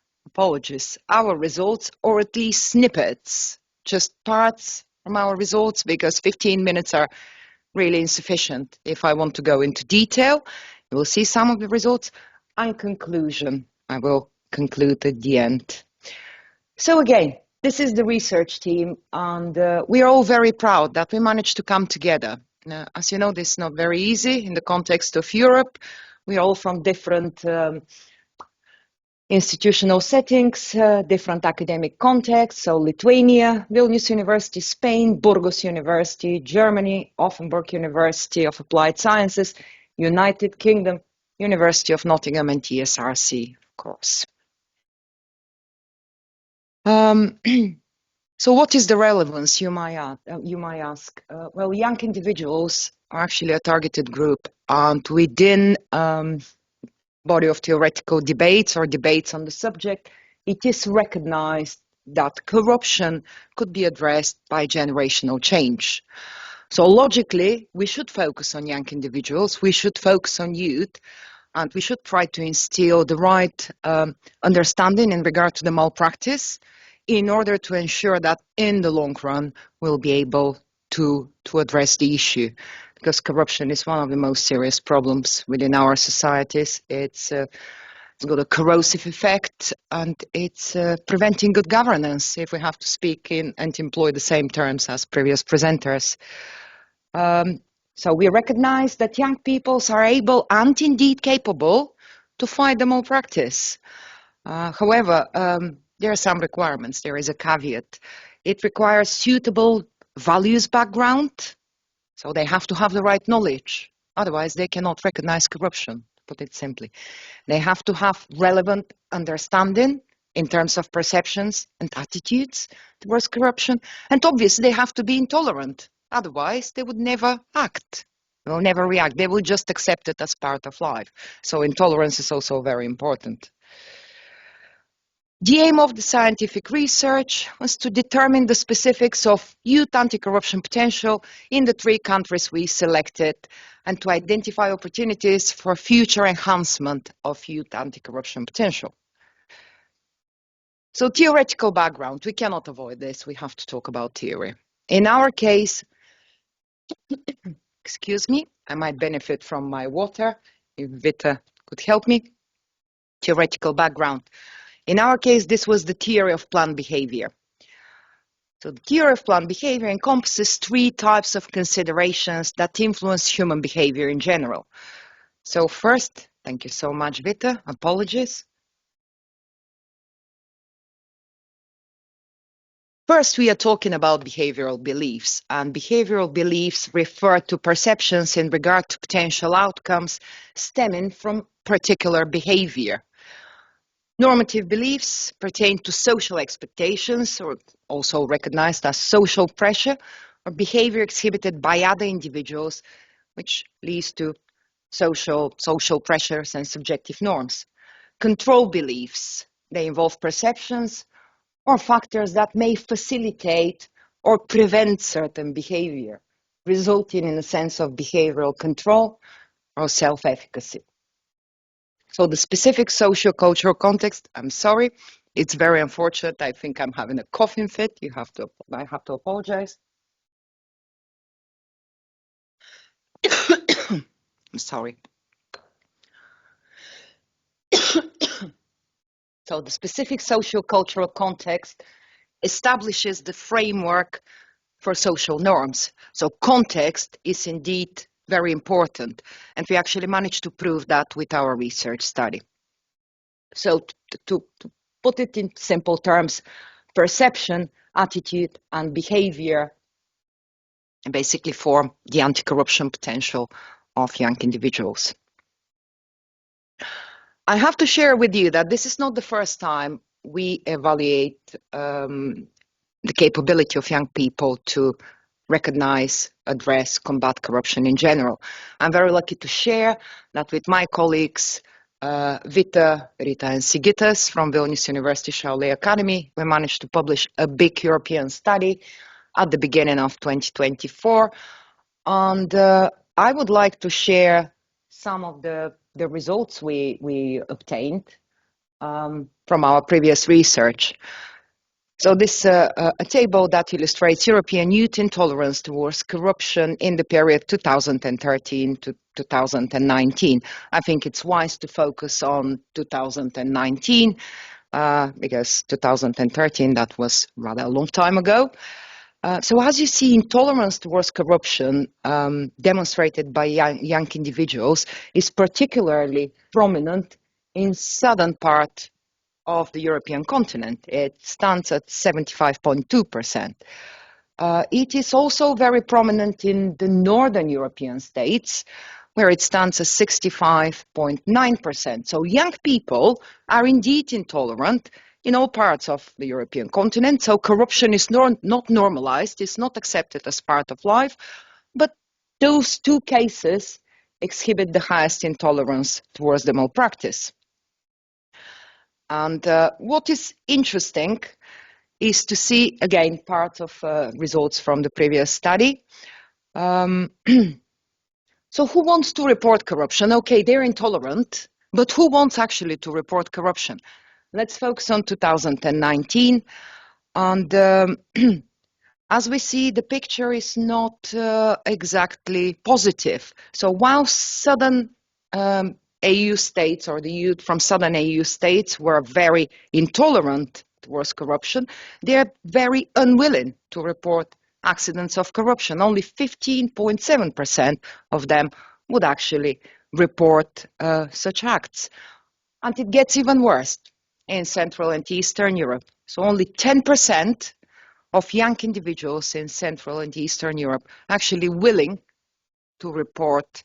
or at least snippets, just parts from our results, because 15 minutes are really insufficient. If I want to go into detail, you will see some of the results. And conclusion, I will conclude at the end. So again, this is the research team, and we are all very proud that we managed to come together. As you know, this is not very easy in the context of Europe. We are all from different institutional settings, different academic contexts. So Lithuania, Vilnius University, Spain, Burgos University, Germany, Offenburg University of Applied Sciences, United Kingdom, University of Nottingham and TSRC, of course. So what is the relevance, you might ask? Well, young individuals are actually a targeted group, and within body of theoretical debates or debates on the subject, it is recognized that corruption could be addressed by generational change. So logically, we should focus on young individuals, we should focus on youth, and we should try to instill the right understanding in regard to the malpractice in order to ensure that in the long run, we'll be able to address the issue. Because corruption is one of the most serious problems within our societies. It's got a corrosive effect, and it's preventing good governance, if we have to speak in and employ the same terms as previous presenters. So we recognize that young people are able and indeed capable to fight the malpractice. However, there are some requirements. There is a caveat. It requires suitable values background. So they have to have the right knowledge. Otherwise, they cannot recognize corruption, to put it simply. They have to have relevant understanding in terms of perceptions and attitudes towards corruption. And obviously, they have to be intolerant. Otherwise, they would never act. They will never react. They will just accept it as part of life. So intolerance is also very important. The aim of the scientific research was to determine the specifics of youth anti-corruption potential in the 3 countries we selected and to identify opportunities for future enhancement of youth anti-corruption potential. So theoretical background, we cannot avoid this. We have to talk about theory. In our case, excuse me, I might benefit from my water, if Vita could help me. Theoretical background. In our case, this was the theory of planned behavior. So the theory of planned behavior encompasses 3 types of considerations that influence human behavior in general. So first, thank you so much, Vita, apologies. First, we are talking about behavioral beliefs, and behavioral beliefs refer to perceptions in regard to potential outcomes stemming from particular behavior. Normative beliefs pertain to social expectations, or also recognized as social pressure, or behavior exhibited by other individuals, which leads to social pressures and subjective norms. Control beliefs, they involve perceptions or factors that may facilitate or prevent certain behavior, resulting in a sense of behavioral control or self-efficacy. So the specific socio-cultural context, I'm sorry, It's very unfortunate. I think I'm having a coughing fit. I have to apologize. I'm sorry. So the specific socio-cultural context establishes the framework for social norms. So context is indeed very important, and we actually managed to prove that with our research study. So to put it in simple terms, perception, attitude, and behavior basically form the anti-corruption potential of young individuals. I have to share with you that this is not the first time we evaluate the capability of young people to recognize, address, combat corruption in general. I'm very lucky to share that with my colleagues, Vita, Rita, and Sigitas from Vilnius University Šiauliai Academy, we managed to publish a big European study at the beginning of 2024. And I would like to share some of the results we obtained from our previous research. So this a table that illustrates European youth intolerance towards corruption in the period 2013 to 2019. I think it's wise to focus on 2019 because 2013, that was rather a long time ago. So as you see, intolerance towards corruption demonstrated by young individuals is particularly prominent in southern part of the European continent. It stands at 75.2%. It is also very prominent in the northern European states, where it stands at 65.9%. So young people are indeed intolerant in all parts of the European continent. So corruption is not normalized, it's not accepted as part of life, but those two cases exhibit the highest intolerance towards the malpractice. And what is interesting is to see, again, part of results from the previous study. So who wants to report corruption? Okay, they're intolerant, but who wants actually to report corruption? Let's focus on 2019. And as we see, the picture is not exactly positive. So while southern AU states, or the youth from southern AU states, were very intolerant towards corruption, they are very unwilling to report accidents of corruption. Only 15.7% of them would actually report such acts. And it gets even worse in Central and Eastern Europe. So only 10% of young individuals in Central and Eastern Europe actually willing to report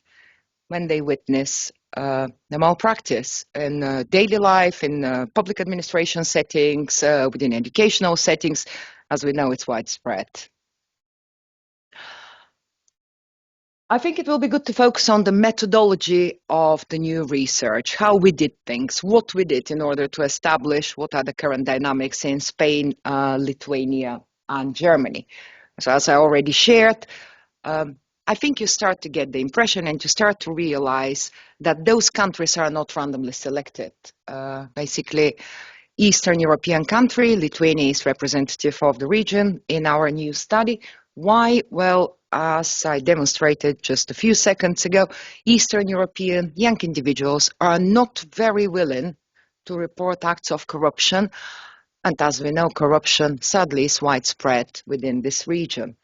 when they witness the malpractice in daily life, in public administration settings, within educational settings. As we know, it's widespread. I think it will be good to focus on the methodology of the new research, how we did things, what we did in order to establish what are the current dynamics in Spain, Lithuania, and Germany. So as I already shared, I think you start to get the impression and you start to realize that those countries are not randomly selected. Basically, Eastern European country, Lithuania is representative of the region in our new study. Why? Well, as I demonstrated just a few seconds ago, Eastern European young individuals are not very willing to report acts of corruption. And as we know, corruption sadly is widespread within this region.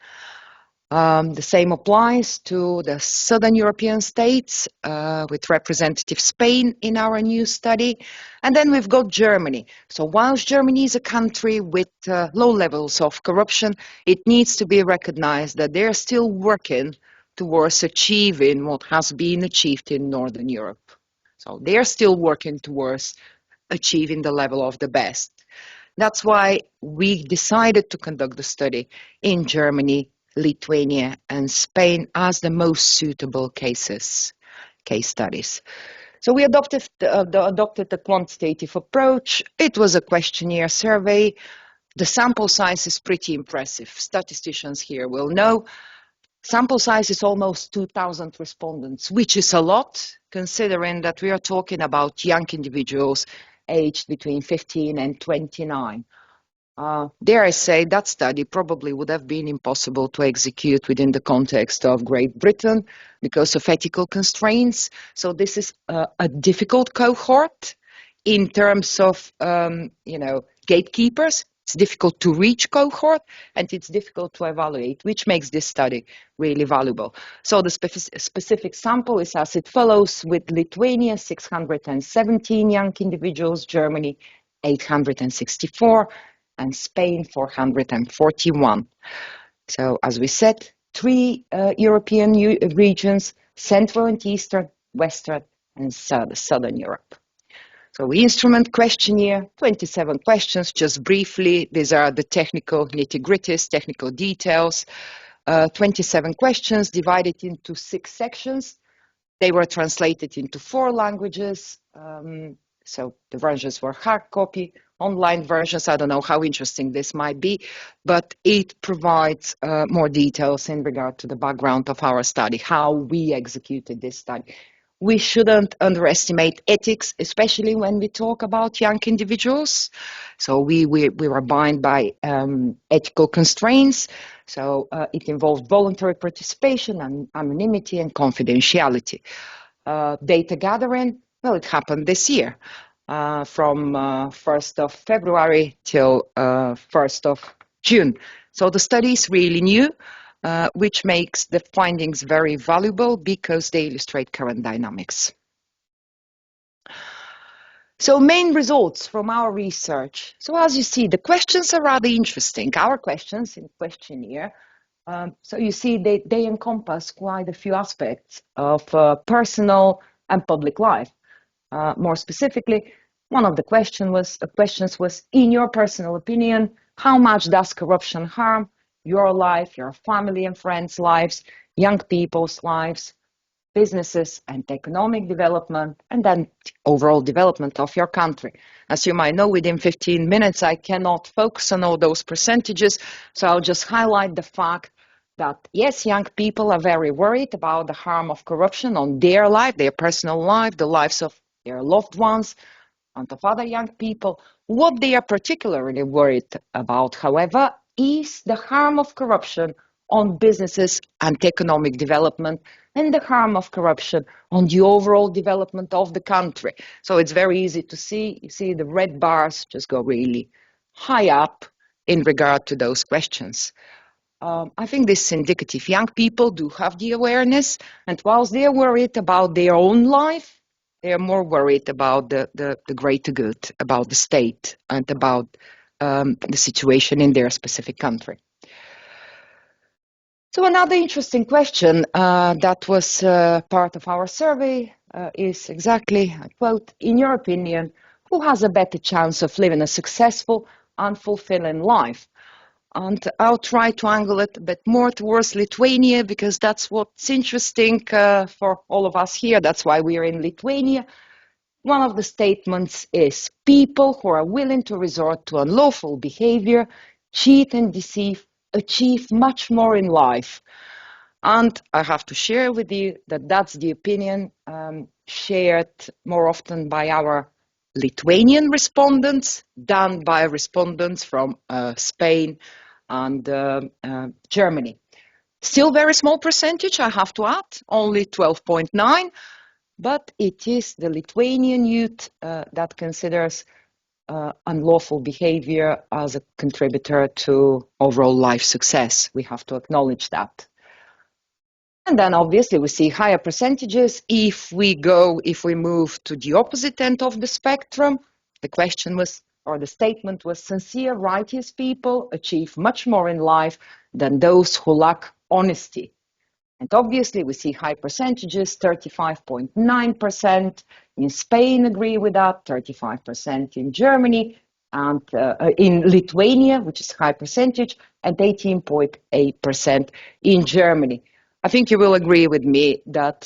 The same applies to the southern European states, with representative Spain in our new study. And then we've got Germany. So whilst Germany is a country with low levels of corruption, it needs to be recognized that they're still working towards achieving what has been achieved in Northern Europe. So they're still working towards achieving the level of the best. That's why we decided to conduct the study in Germany, Lithuania, and Spain as the most suitable case studies. So we adopted the quantitative approach. It was a questionnaire survey. The sample size is pretty impressive. Statisticians here will know. Sample size is almost 2,000 respondents, which is a lot, considering that we are talking about young individuals aged between 15 and 29. Dare I say, that study probably would have been impossible to execute within the context of Great Britain because of ethical constraints. So this is a difficult cohort in terms of, gatekeepers. It's difficult to reach cohort, and it's difficult to evaluate, which makes this study really valuable. So the specific sample is as it follows: with Lithuania, 617 young individuals, Germany, 864, and Spain, 441. So, as we said, 3 European regions: Central and Eastern, Western, and Southern Europe. So we instrument questionnaire, 27 questions, just briefly. These are the technical nitty-gritties, technical details. 27 questions divided into 6 sections. They were translated into 4 languages. So the versions were hard copy, online versions. I don't know how interesting this might be, but it provides more details in regard to the background of our study, how we executed this study. We shouldn't underestimate ethics, especially when we talk about young individuals. So we were bound by ethical constraints. So it involved voluntary participation and anonymity and confidentiality. Data gathering, well, it happened this year, from 1st of February till 1st of June. So the study is really new, which makes the findings very valuable because they illustrate current dynamics. So main results from our research. So as you see, the questions are rather interesting. Our questions in the questionnaire, so you see they encompass quite a few aspects of personal and public life. More specifically, one of the questions was, in your personal opinion, how much does corruption harm your life, your family and friends' lives, young people's lives, businesses and economic development, and then overall development of your country? As you might know, within 15 minutes, I cannot focus on all those percentages, so I'll just highlight the fact that, yes, young people are very worried about the harm of corruption on their life, their personal life, the lives of their loved ones, and of other young people. What they are particularly worried about, however, is the harm of corruption on businesses and economic development, and the harm of corruption on the overall development of the country. So it's very easy to see. You see the red bars just go really high up in regard to those questions. I think this is indicative. Young people do have the awareness, and whilst they are worried about their own life, they are more worried about the greater good, about the state, and about the situation in their specific country. So another interesting question that was part of our survey is exactly, I quote, in your opinion, who has a better chance of living a successful and fulfilling life? And I'll try to angle it a bit more towards Lithuania, because that's what's interesting for all of us here. That's why we're in Lithuania. One of the statements is, people who are willing to resort to unlawful behavior, cheat and deceive, achieve much more in life. And I have to share with you that that's the opinion shared more often by our Lithuanian respondents than by respondents from Spain and Germany. Still very small percentage, I have to add, only 12.9, but it is the Lithuanian youth that considers unlawful behavior as a contributor to overall life success. We have to acknowledge that. And then obviously we see higher percentages if we move to the opposite end of the spectrum. The question was, or the statement was, sincere, righteous people achieve much more in life than those who lack honesty. And obviously we see high percentages, 35.9% in Spain agree with that, 35% in Germany, and in Lithuania, which is high percentage, and 18.8% in Germany. I think you will agree with me that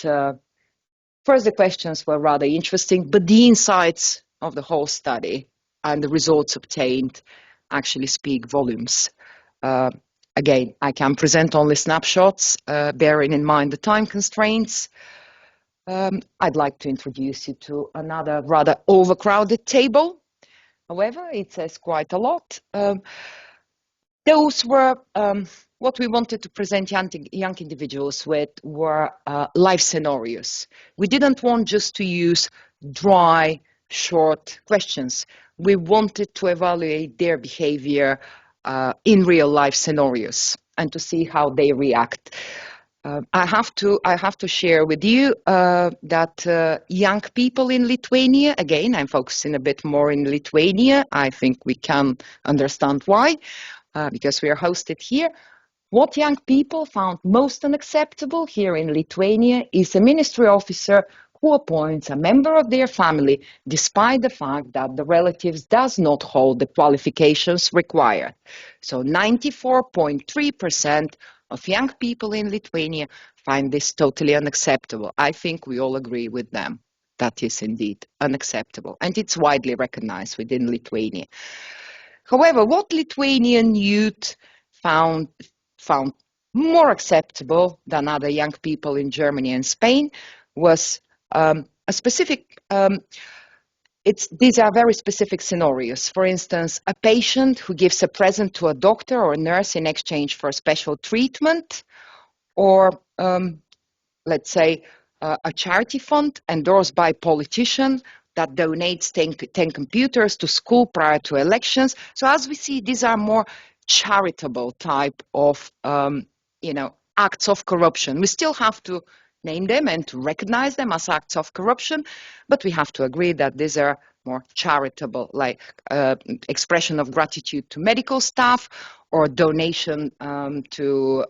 first the questions were rather interesting, but the insights of the whole study and the results obtained actually speak volumes. Again, I can present only snapshots, bearing in mind the time constraints. I'd like to introduce you to another rather overcrowded table. However, it says quite a lot. Those were what we wanted to present young individuals with were life scenarios. We didn't want just to use dry, short questions. We wanted to evaluate their behavior in real life scenarios and to see how they react. I have to share with you that young people in Lithuania, again, I'm focusing a bit more in Lithuania. I think we can understand why, because we are hosted here. What young people found most unacceptable here in Lithuania is a ministry officer who appoints a member of their family despite the fact that the relatives does not hold the qualifications required. So 94.3% of young people in Lithuania find this totally unacceptable. I think we all agree with them. That is indeed unacceptable, and it's widely recognized within Lithuania. However, what Lithuanian youth found more acceptable than other young people in Germany and Spain was a specific, these are very specific scenarios. For instance, a patient who gives a present to a doctor or a nurse in exchange for special treatment, or let's say a charity fund endorsed by a politician that donates 10 computers to school prior to elections. So as we see, these are more charitable type of acts of corruption. We still have to name them and to recognize them as acts of corruption, but we have to agree that these are more charitable, like expression of gratitude to medical staff or donation to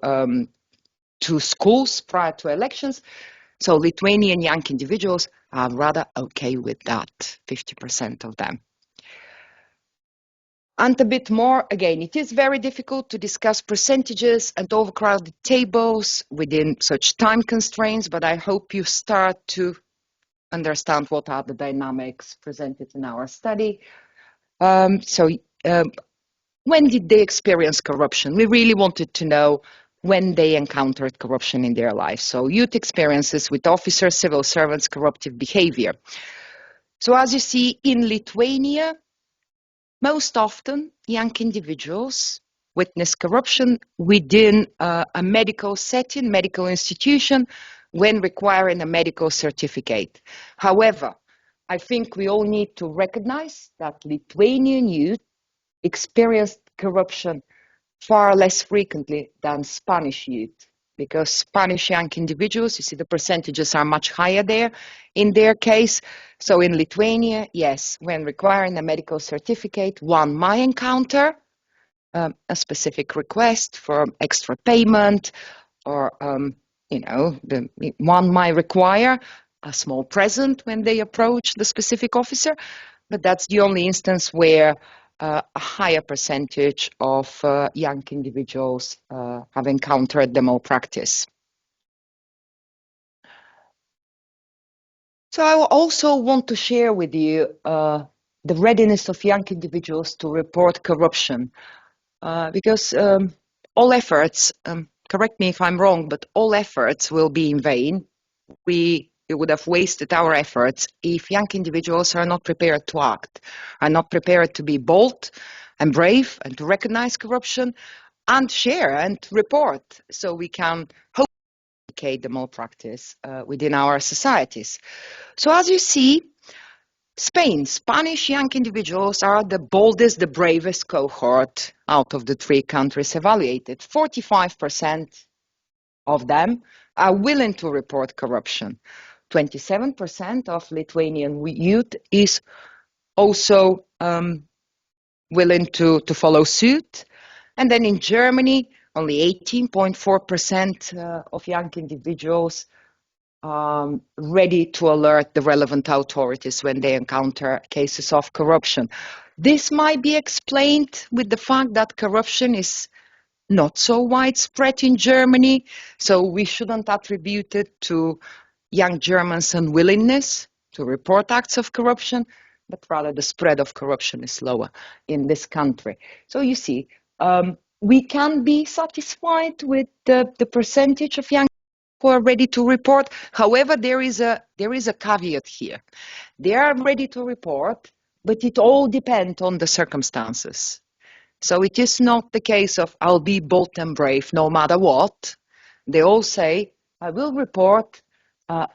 schools prior to elections. So Lithuanian young individuals are rather okay with that, 50% of them. And a bit more, again, it is very difficult to discuss percentages and overcrowded tables within such time constraints, but I hope you start to understand what are the dynamics presented in our study. When did they experience corruption? We really wanted to know when they encountered corruption in their life. So youth experiences with officers, civil servants, corruptive behavior. So as you see in Lithuania, most often, young individuals witness corruption within a medical setting, medical institution, when requiring a medical certificate. However, I think we all need to recognize that Lithuanian youth experienced corruption far less frequently than Spanish youth, because Spanish young individuals, you see the percentages are much higher there in their case. So in Lithuania, yes, when requiring a medical certificate, one might encounter a specific request for extra payment, or one might require a small present when they approach the specific officer, but that's the only instance where a higher percentage of young individuals have encountered the malpractice. So I also want to share with you the readiness of young individuals to report corruption, because all efforts, correct me if I'm wrong, but all efforts will be in vain. We would have wasted our efforts if young individuals are not prepared to act, are not prepared to be bold and brave and to recognize corruption and share and report, so we can hopefully eradicate the malpractice within our societies. So as you see, Spanish young individuals are the boldest, the bravest cohort out of the 3 countries evaluated. 45% of them are willing to report corruption. 27% of Lithuanian youth is also willing to follow suit. And then in Germany, only 18.4% of young individuals ready to alert the relevant authorities when they encounter cases of corruption. This might be explained with the fact that corruption is not so widespread in Germany, so we shouldn't attribute it to young Germans' unwillingness to report acts of corruption, but rather the spread of corruption is lower in this country. So you see, we can be satisfied with the percentage of young who are ready to report. However, there is a caveat here. They are ready to report, but it all depends on the circumstances. So it is not the case of I'll be bold and brave no matter what. They all say, I will report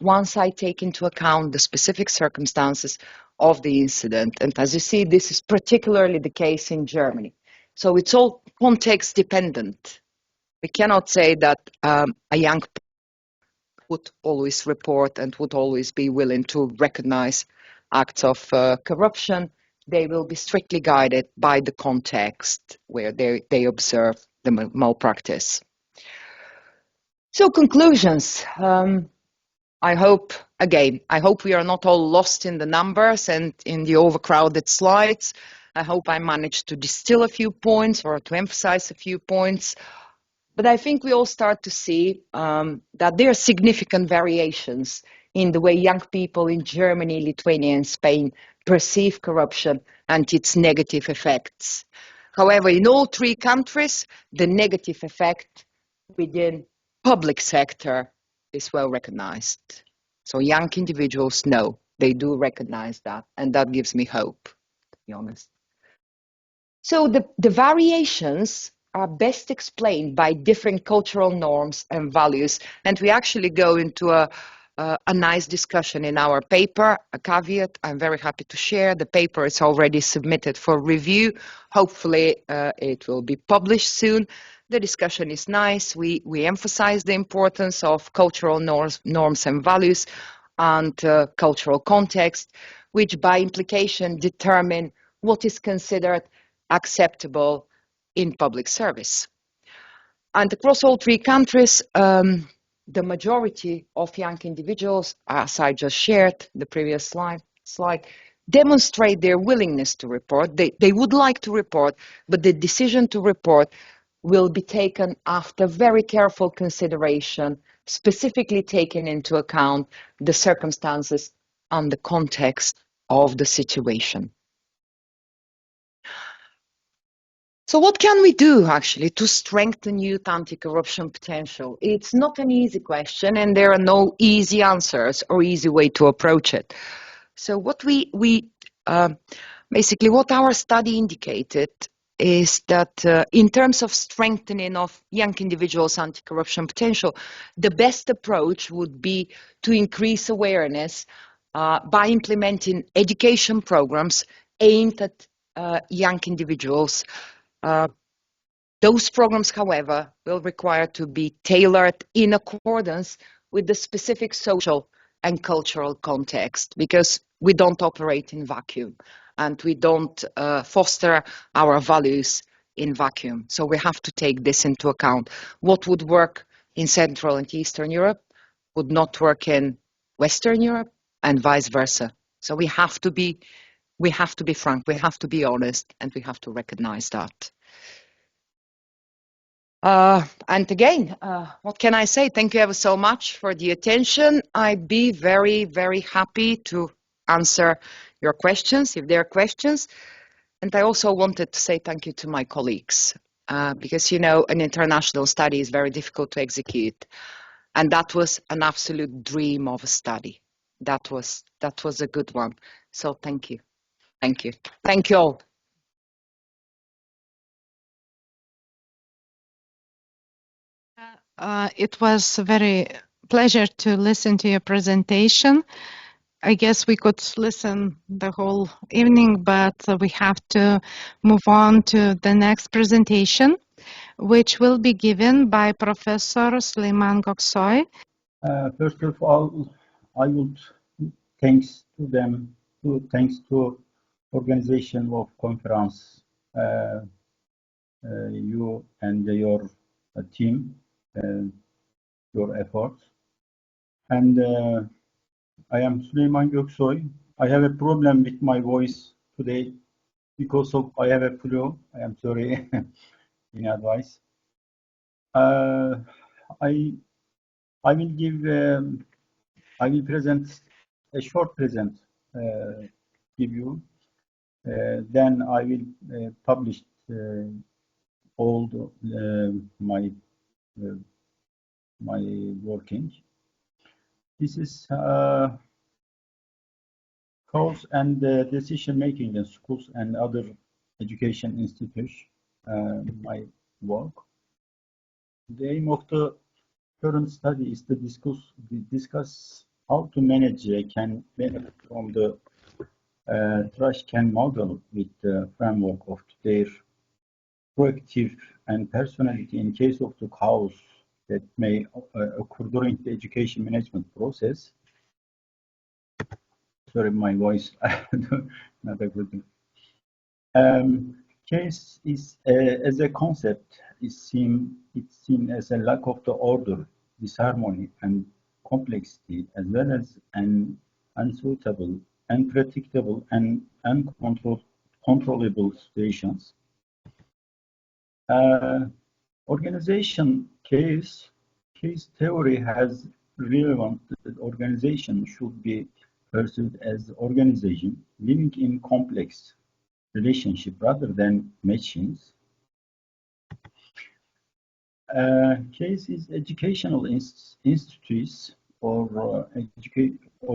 once I take into account the specific circumstances of the incident. And as you see, this is particularly the case in Germany. So it's all context dependent. We cannot say that a young person would always report and would always be willing to recognize acts of corruption. They will be strictly guided by the context where they observe the malpractice. So conclusions. I hope we are not all lost in the numbers and in the overcrowded slides. I hope I managed to distill a few points or to emphasize a few points. But I think we all start to see that there are significant variations in the way young people in Germany, Lithuania, and Spain perceive corruption and its negative effects. However, in all three countries, the negative effect within public sector is well recognized. So young individuals know, they do recognize that, and that gives me hope, to be honest. So the variations are best explained by different cultural norms and values, and we actually go into a nice discussion in our paper, a caveat. I'm very happy to share. The paper is already submitted for review. Hopefully it will be published soon. The discussion is nice. We emphasize the importance of cultural norms and values and cultural context, which by implication determine what is considered acceptable in public service. And across all three countries, the majority of young individuals, as I just shared the previous slide, demonstrate their willingness to report. They would like to report, but the decision to report will be taken after very careful consideration, specifically taking into account the circumstances and the context of the situation. So what can we do actually to strengthen youth anti-corruption potential? It's not an easy question and there are no easy answers or easy way to approach it. So what basically what our study indicated is that in terms of strengthening of young individuals' anti-corruption potential, the best approach would be to increase awareness by implementing education programs aimed at young individuals. Those programs, however, will require to be tailored in accordance with the specific social and cultural context, because we don't operate in vacuum and we don't foster our values in vacuum. So we have to take this into account. What would work in Central and Eastern Europe would not work in Western Europe and vice versa. So we have to be frank, we have to be honest, and we have to recognize that. And again, what can I say? Thank you ever so much for the attention. I'd be very, very happy to answer your questions, if there are questions. And I also wanted to say thank you to my colleagues, because, you know, an international study is very difficult to execute. And that was an absolute dream of a study. That was a good one. So thank you. Thank you. Thank you all. It was a very pleasure to listen to your presentation. I guess we could listen the whole evening, but we have to move on to the next presentation, which will be given by Professor Süleyman Göksoy. First of all, I would thanks to organization of conference, you and your team, your efforts. And I am Süleyman Göksoy. I have a problem with my voice today because of I have a flu. I am sorry in advice. I will present a short present give you. Then I will publish all my my working. This is cause and decision making in schools and other education institutions. My work. The aim of the current study is to discuss how to manage can benefit from the trash can model with the framework of their proactive and personality in case of the chaos that may occur during the education management process. Sorry, my voice, not a good. Case is as a concept it's seen as a lack of the order, disharmony, and complexity, as well as an unsuitable, unpredictable, and uncontrollable situations. Organization case theory has relevant that organization should be perceived as organization living in complex relationship rather than machines. Case is educational institutes or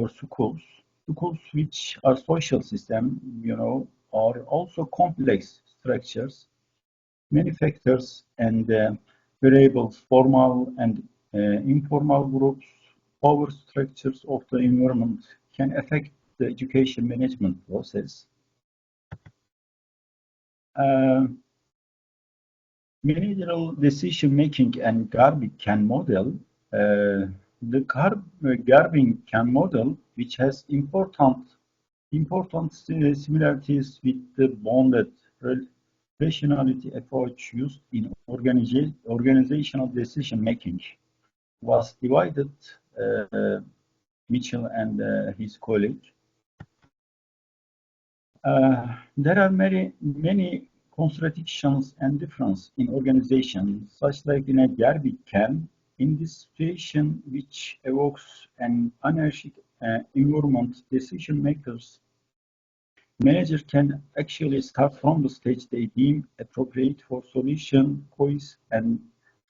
schools. Schools which are social system, are also complex structures. Many factors and variables, formal and informal groups, power structures of the environment can affect the education management process. Managerial decision making and garbage can model. The garbage can model, which has important similarities with the bonded rationality approach used in organizational decision making, was divided. Mitchell and his colleague. There are many contradictions and differences in organization, such like in a garbage can. In this situation, which evokes an anarchic environment, decision makers, manager can actually start from the stage they deem appropriate for solution, choice, and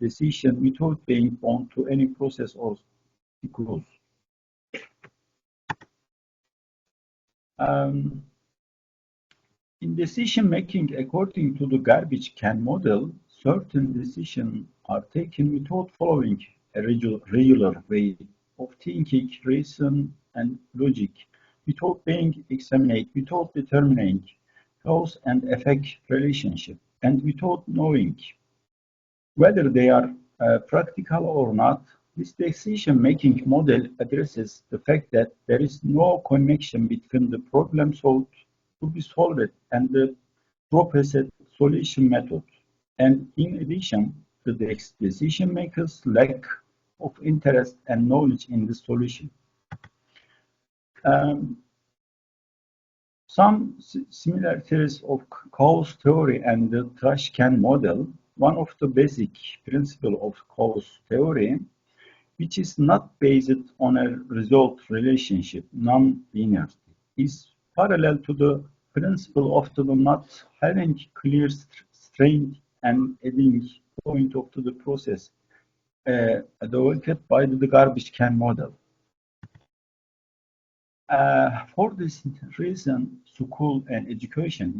decision without being bound to any process or clause. In decision making, according to the garbage can model, certain decisions are taken without following a regular way of thinking, reason, and logic, without being examined, without determining cause and effect relationship, and without knowing whether they are practical or not. This decision-making model addresses the fact that there is no connection between the problem to be solved and the proposed solution method. And in addition to the decision makers' lack of interest and knowledge in the solution. Some similarities of cause theory and the trash can model. One of the basic principles of cause theory, which is not based on a result relationship, non-linearity, is parallel to the principle of the not having clear strength and ending point of the process advocated by the garbage can model. For this reason, school and education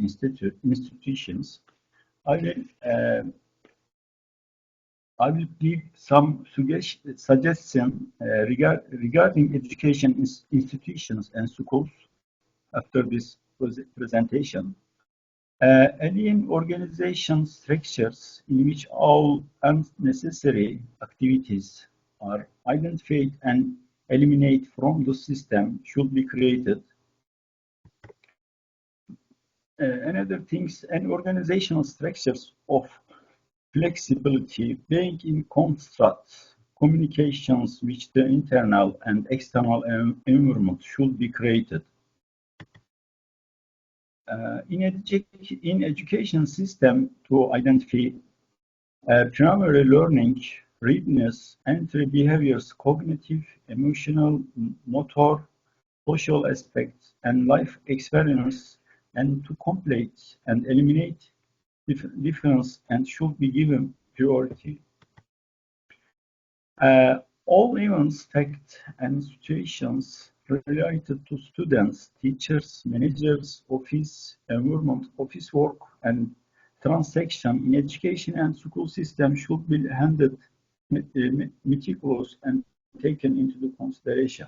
institutions, I will give some suggestions regarding education institutions and schools after this presentation. Alien organization structures in which all unnecessary activities are identified and eliminated from the system should be created. Another things, and organizational structures of flexibility, being in contrast, communications with the internal and external environment should be created. In education system to identify primary learning, readiness, entry behaviors, cognitive, emotional, motor, social aspects, and life experience, and to complete and eliminate difference and should be given priority. All events, facts, and situations related to students, teachers, managers, office, environment, office work, and transaction in education and school system should be handled meticulous and taken into the consideration.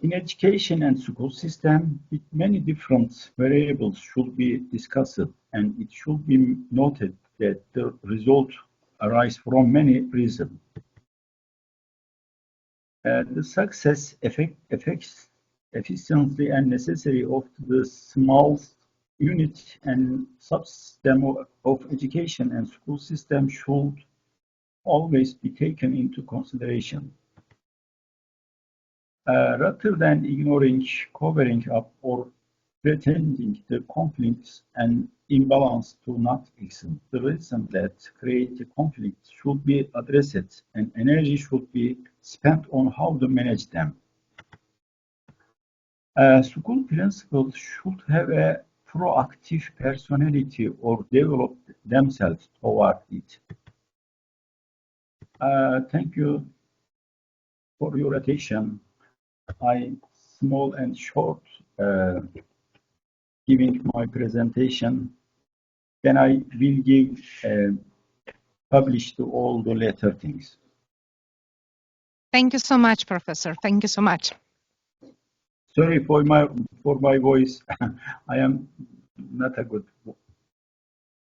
In education and school system, many different variables should be discussed, and it should be noted that the result arise from many reasons. The success, efficiency, and necessity of the small unit and subsystem of education and school system should always be taken into consideration. Rather than ignoring, covering up, or pretending the conflicts and imbalance to not exist, the reason that create a conflict should be addressed and energy should be spent on how to manage them. School principals should have a proactive personality or develop themselves toward it. Thank you for your attention. I small and short giving my presentation. Then I will give publish to all the later things. Thank you so much, Professor. Thank you so much. Sorry for my voice. I am not a good.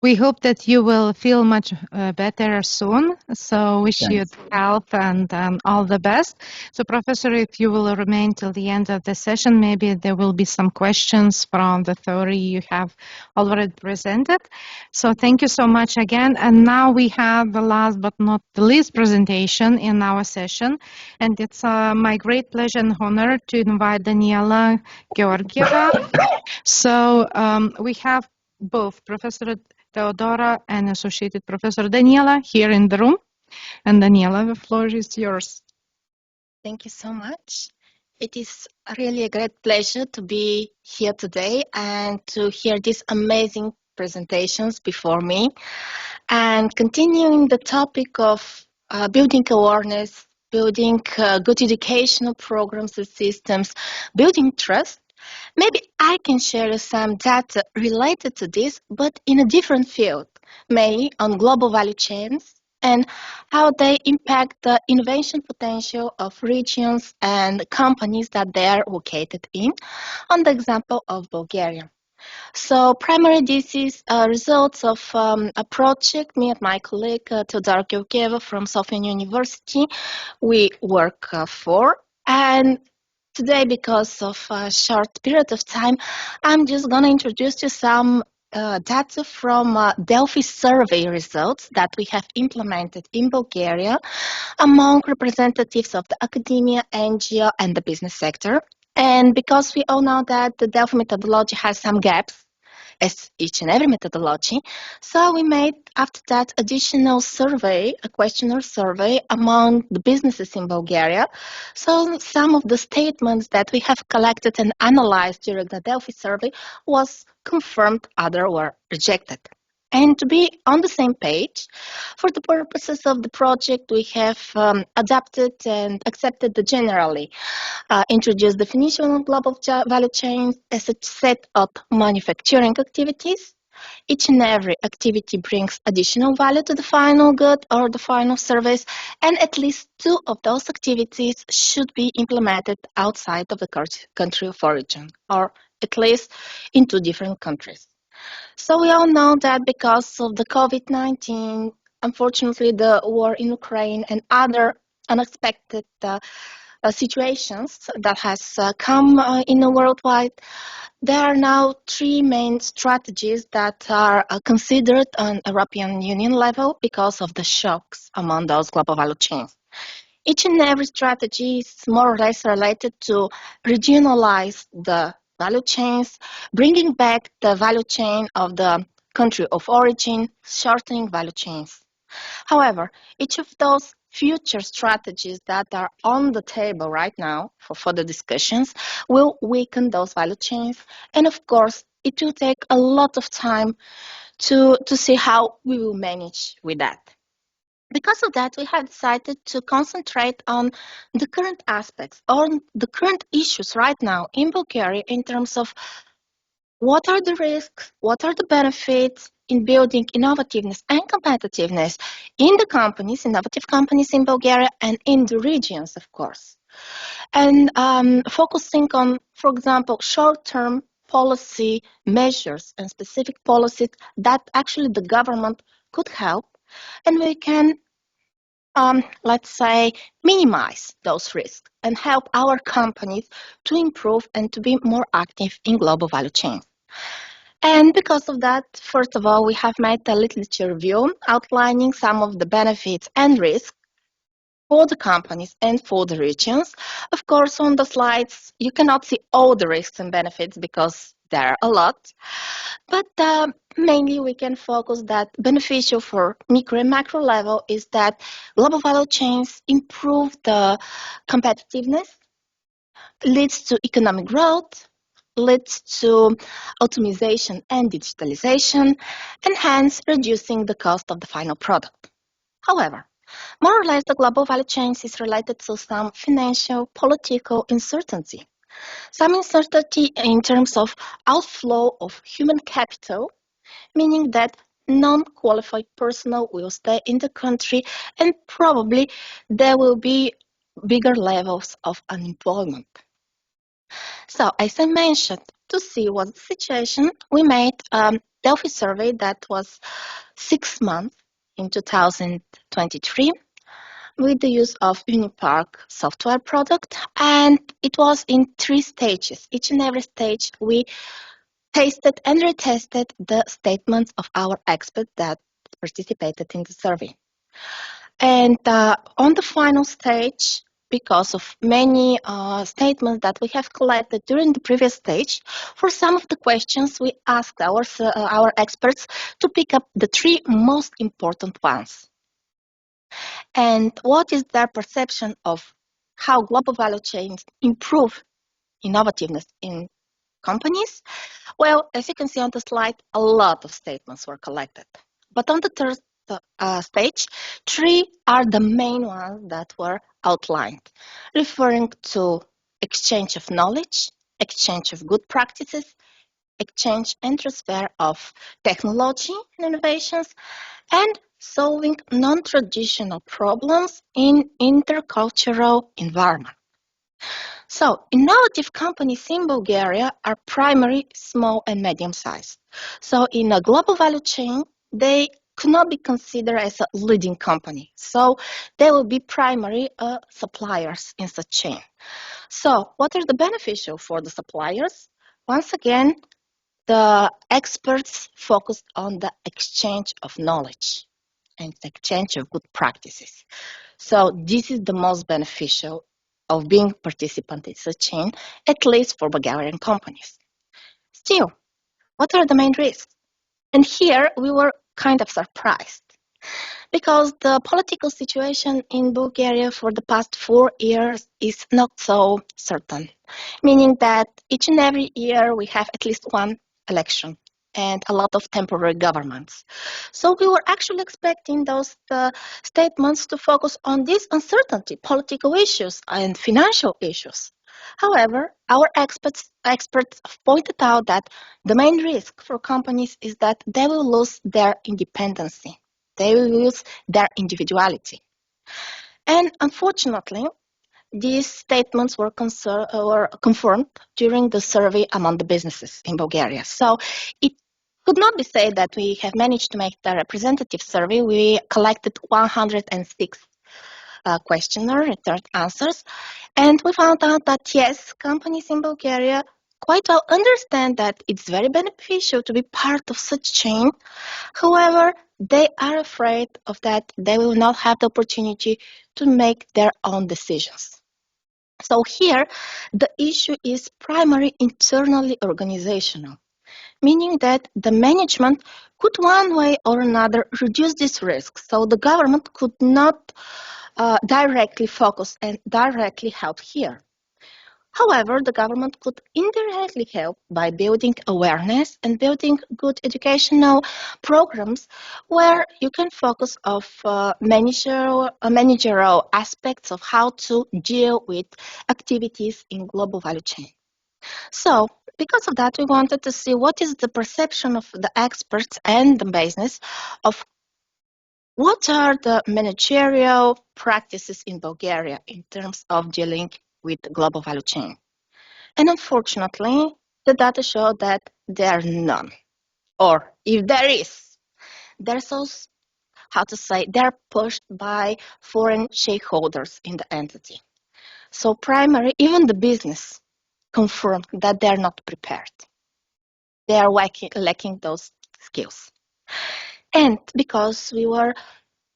We hope that you will feel much better soon. So wish you health and all the best. So Professor, if you will remain till the end of the session, maybe there will be some questions from the theory you have already presented. So thank you so much again. And now we have the last but not the least presentation in our session. And it's my great pleasure and honor to invite Daniela Georgieva. So we have both Professor Theodora and Associated Professor Daniela here in the room. And Daniela, the floor is yours. Thank you so much. It is really a great pleasure to be here today and to hear these amazing presentations before me. And continuing the topic of building awareness, building good educational programs and systems, building trust, maybe I can share some data related to this, but in a different field, mainly on global value chains and how they impact the innovation potential of regions and companies that they are located in, on the example of Bulgaria. So primarily this is results of a project me and my colleague Theodora Georgieva from Sofia University we work for. And today, because of a short period of time, I'm just going to introduce you some data from Delphi survey results that we have implemented in Bulgaria among representatives of the academia, NGO, and the business sector. And because we all know that the Delphi methodology has some gaps, as each and every methodology. So we made, after that, additional survey, a questionnaire survey among the businesses in Bulgaria. So some of the statements that we have collected and analyzed during the Delphi survey was confirmed, others were rejected. And to be on the same page, for the purposes of the project, we have adapted and accepted the generally introduced definition of global value chains as a set of manufacturing activities. Each and every activity brings additional value to the final good or the final service, and at least two of those activities should be implemented outside of the country of origin, or at least in two different countries. So we all know that because of the COVID-19, unfortunately, the war in Ukraine and other unexpected situations that has come in the worldwide, there are now three main strategies that are considered on European Union level because of the shocks among those global value chains. Each and every strategy is more or less related to regionalize the value chains, bringing back the value chain of the country of origin, shortening value chains. However, each of those future strategies that are on the table right now for further discussions will weaken those value chains. And of course, it will take a lot of time to see how we will manage with that. Because of that, we have decided to concentrate on the current aspects, on the current issues right now in Bulgaria in terms of what are the risks, what are the benefits in building innovativeness and competitiveness in the companies, innovative companies in Bulgaria and in the regions, of course. And focusing on, for example, short-term policy measures and specific policies that actually the government could help, and we can let's say, minimize those risks and help our companies to improve and to be more active in global value chains. And because of that, first of all, we have made a literature review outlining some of the benefits and risks for the companies and for the regions. Of course, on the slides, you cannot see all the risks and benefits because there are a lot. But mainly we can focus that beneficial for micro and macro level is that global value chains improve the competitiveness, leads to economic growth, leads to automation and digitalization, and hence reducing the cost of the final product. However, more or less the global value chains is related to some financial, political uncertainty. Some uncertainty in terms of outflow of human capital, meaning that non-qualified personnel will stay in the country and probably there will be bigger levels of unemployment. So, as I mentioned, to see what the situation, we made a Delphi survey that was 6 months in 2023 with the use of Unipark software product, and it was in 3 stages. Each and every stage we tasted and retested the statements of our experts that participated in the survey. And on the final stage, because of many statements that we have collected during the previous stage, for some of the questions we asked our experts to pick up the 3 most important ones. And what is their perception of how global value chains improve innovativeness in companies? Well, as you can see on the slide, a lot of statements were collected. But on the third stage, 3 are the main ones that were outlined, referring to exchange of knowledge, exchange of good practices, exchange and transfer of technology and innovations, and solving non-traditional problems in intercultural environment. So, innovative companies in Bulgaria are primarily small and medium-sized. So, in a global value chain, they could not be considered as a leading company. So, they will be primary suppliers in such chain. So, what are the beneficial for the suppliers? Once again, the experts focused on the exchange of knowledge and exchange of good practices. So this is the most beneficial of being participant in such chain, at least for Bulgarian companies. Still, what are the main risks? And here we were kind of surprised because the political situation in Bulgaria for the past 4 years is not so certain, meaning that each and every year we have at least one election and a lot of temporary governments. So we were actually expecting those statements to focus on this uncertainty, political issues and financial issues. However, our experts pointed out that the main risk for companies is that they will lose their independence. They will lose their individuality. And unfortunately, these statements were confirmed during the survey among the businesses in Bulgaria. So it could not be said that we have managed to make the representative survey. We collected 106 questionnaire returned answers, and we found out that yes, companies in Bulgaria quite well understand that it's very beneficial to be part of such chain. However, they are afraid of that they will not have the opportunity to make their own decisions. So here, the issue is primarily internally organizational, meaning that the management could one way or another reduce this risk. So the government could not directly focus and directly help here. However, the government could indirectly help by building awareness and building good educational programs where you can focus on managerial aspects of how to deal with activities in global value chain. So, because of that, we wanted to see what is the perception of the experts and the business of what are the managerial practices in Bulgaria in terms of dealing with the global value chain. And unfortunately, the data show that there are none. Or if there is, they're so, they're pushed by foreign shareholders in the entity. So primary, even the business confirmed that they're not prepared. They are lacking those skills. And because we were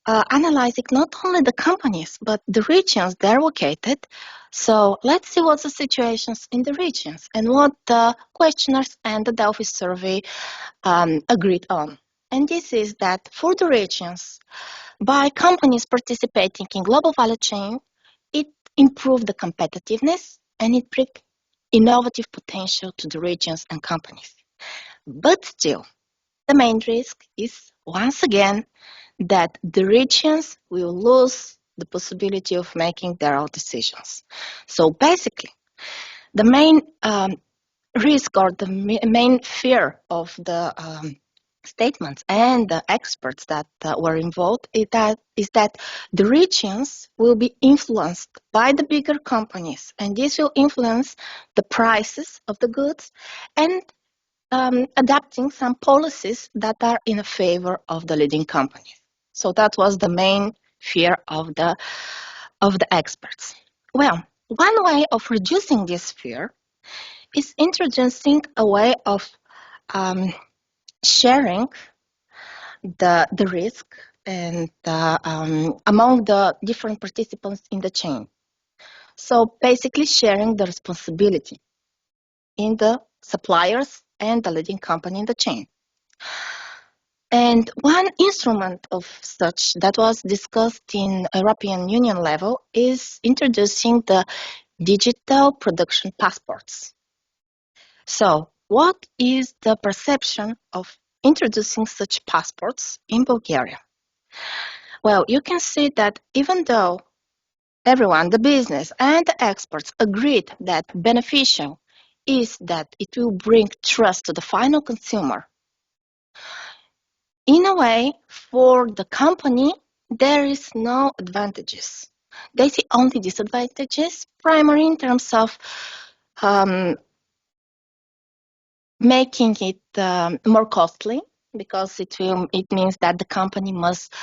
analyzing not only the companies, but the regions they're located. So let's see what's the situations in the regions and what the questionnaires and the Delphi survey agreed on. And this is that for the regions, by companies participating in global value chain, it improved the competitiveness and it brought innovative potential to the regions and companies. But still, the main risk is, once again, that the regions will lose the possibility of making their own decisions. So basically, the main risk or the main fear of the statements and the experts that were involved is that the regions will be influenced by the bigger companies, and this will influence the prices of the goods and adapting some policies that are in favor of the leading companies. So that was the main fear of the experts. Well, one way of reducing this fear is introducing a way of sharing the risk and among the different participants in the chain. So basically sharing the responsibility in the suppliers and the leading company in the chain. And one instrument of such that was discussed in European Union level is introducing the digital production passports. So what is the perception of introducing such passports in Bulgaria? Well, you can see that even though everyone, the business and the experts agreed that beneficial is that it will bring trust to the final consumer, in a way, for the company, there is no advantages. They see only disadvantages, primarily in terms of making it more costly, because it means that the company must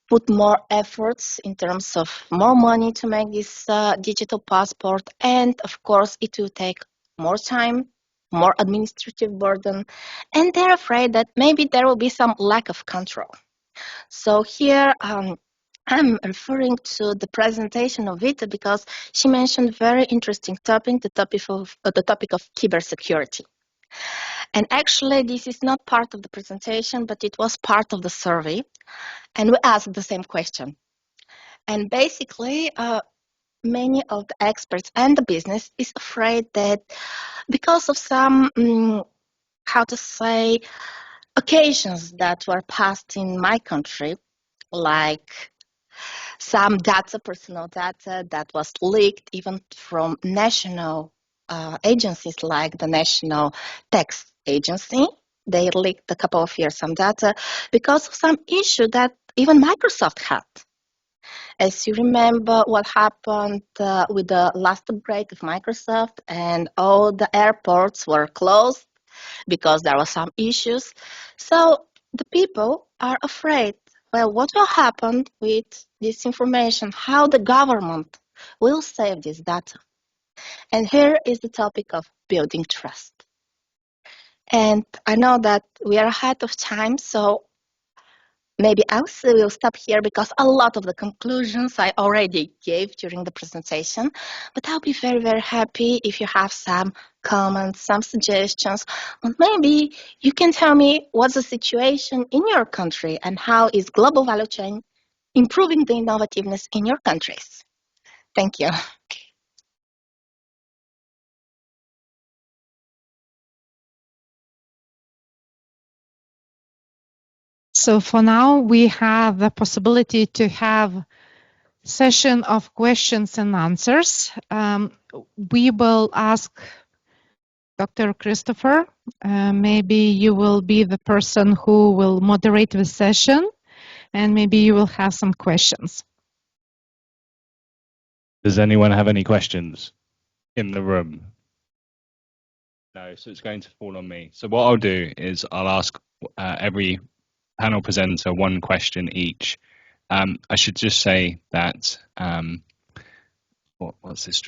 put more efforts in terms of more money to make this digital passport, and of course it will take more time, more administrative burden, and they're afraid that maybe there will be some lack of control. So here I'm referring to the presentation of Vita because she mentioned very interesting topic, the topic of cybersecurity. And actually, this is not part of the presentation, but it was part of the survey, and we asked the same question. And basically, many of the experts and the business is afraid that because of some, occasions that were passed in my country, like some data, personal data that was leaked even from national agencies like the National Tax Agency. They leaked a couple of years some data because of some issue that even Microsoft had. As you remember what happened with the last upgrade of Microsoft, and all the airports were closed because there were some issues. So the people are afraid, well, what will happen with this information? How the government will save this data? And here is the topic of building trust. And I know that we are ahead of time, so maybe I also will stop here because a lot of the conclusions I already gave during the presentation, but I'll be very, very happy if you have some comments, some suggestions, or maybe you can tell me what's the situation in your country and how is global value chain improving the innovativeness in your countries. Thank you. So for now, we have the possibility to have session of questions and answers. We will ask Dr. Christopher, maybe you will be the person who will moderate the session, and maybe you will have some questions. Does anyone have any questions in the room? No, so it's going to fall on me. So what I'll do is I'll ask every panel presenter one question each. I should just say that, what's this?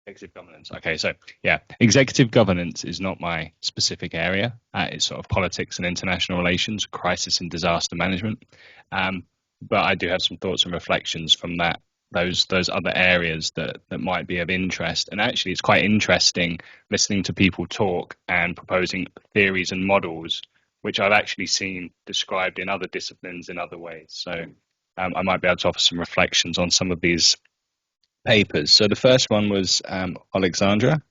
Executive governance. Okay, so yeah, executive governance is not my specific area. It's sort of politics and international relations, crisis and disaster management. But I do have some thoughts and reflections from those other areas that might be of interest. And actually, it's quite interesting listening to people talk and proposing theories and models, which I've actually seen described in other disciplines in other ways. So I might be able to offer some reflections on some of these papers. So the first one was Oleksandra.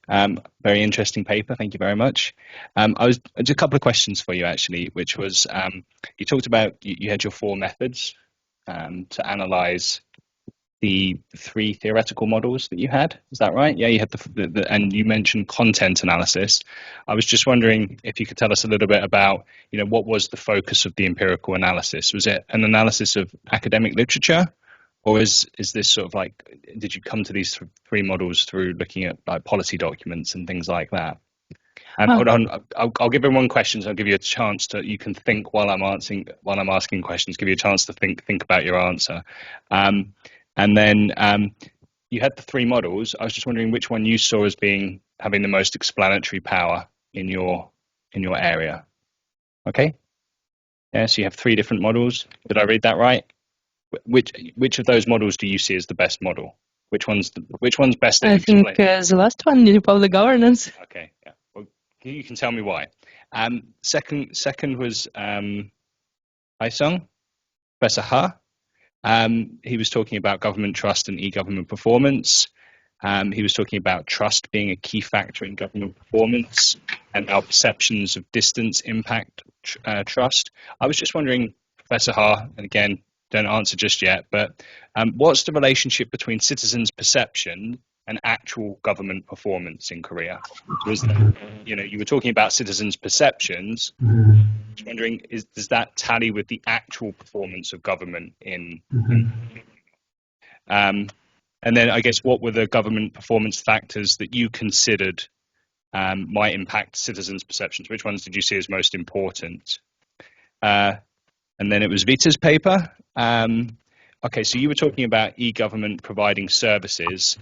Very interesting paper. Thank you very much. Just a couple of questions for you actually, which was you talked about you had your 4 methods to analyze the 3 theoretical models that you had. Is that right? Yeah, you had and you mentioned content analysis. I was just wondering if you could tell us a little bit about, what was the focus of the empirical analysis? Was it an analysis of academic literature? Or is this sort of like, did you come to these 3 models through looking at like policy documents and things like that? And hold on, I'll give everyone questions. I'll give you a chance you can think while I'm asking questions. Give you a chance to think about your answer. And then you had the 3 models. I was just wondering which one you saw as having the most explanatory power in your area. Okay. Yeah. So you have 3 different models. Did I read that right? Which of those models do you see as the best model? Which one's best at explaining? I think the last one, new public governance. Okay, yeah. Well, you can tell me why. Second was Hyesong, Professor Ha. He was talking about government trust and e-government performance. He was talking about trust being a key factor in government performance and our perceptions of distance impact trust. I was just wondering, Professor Ha, and again, don't answer just yet, but what's the relationship between citizens' perception and actual government performance in Korea? So you were talking about citizens' perceptions. I was wondering, does that tally with the actual performance of government in? And then I guess what were the government performance factors that you considered might impact citizens' perceptions? Which ones did you see as most important? And then it was Vita's paper. Okay, so you were talking about e-government providing services,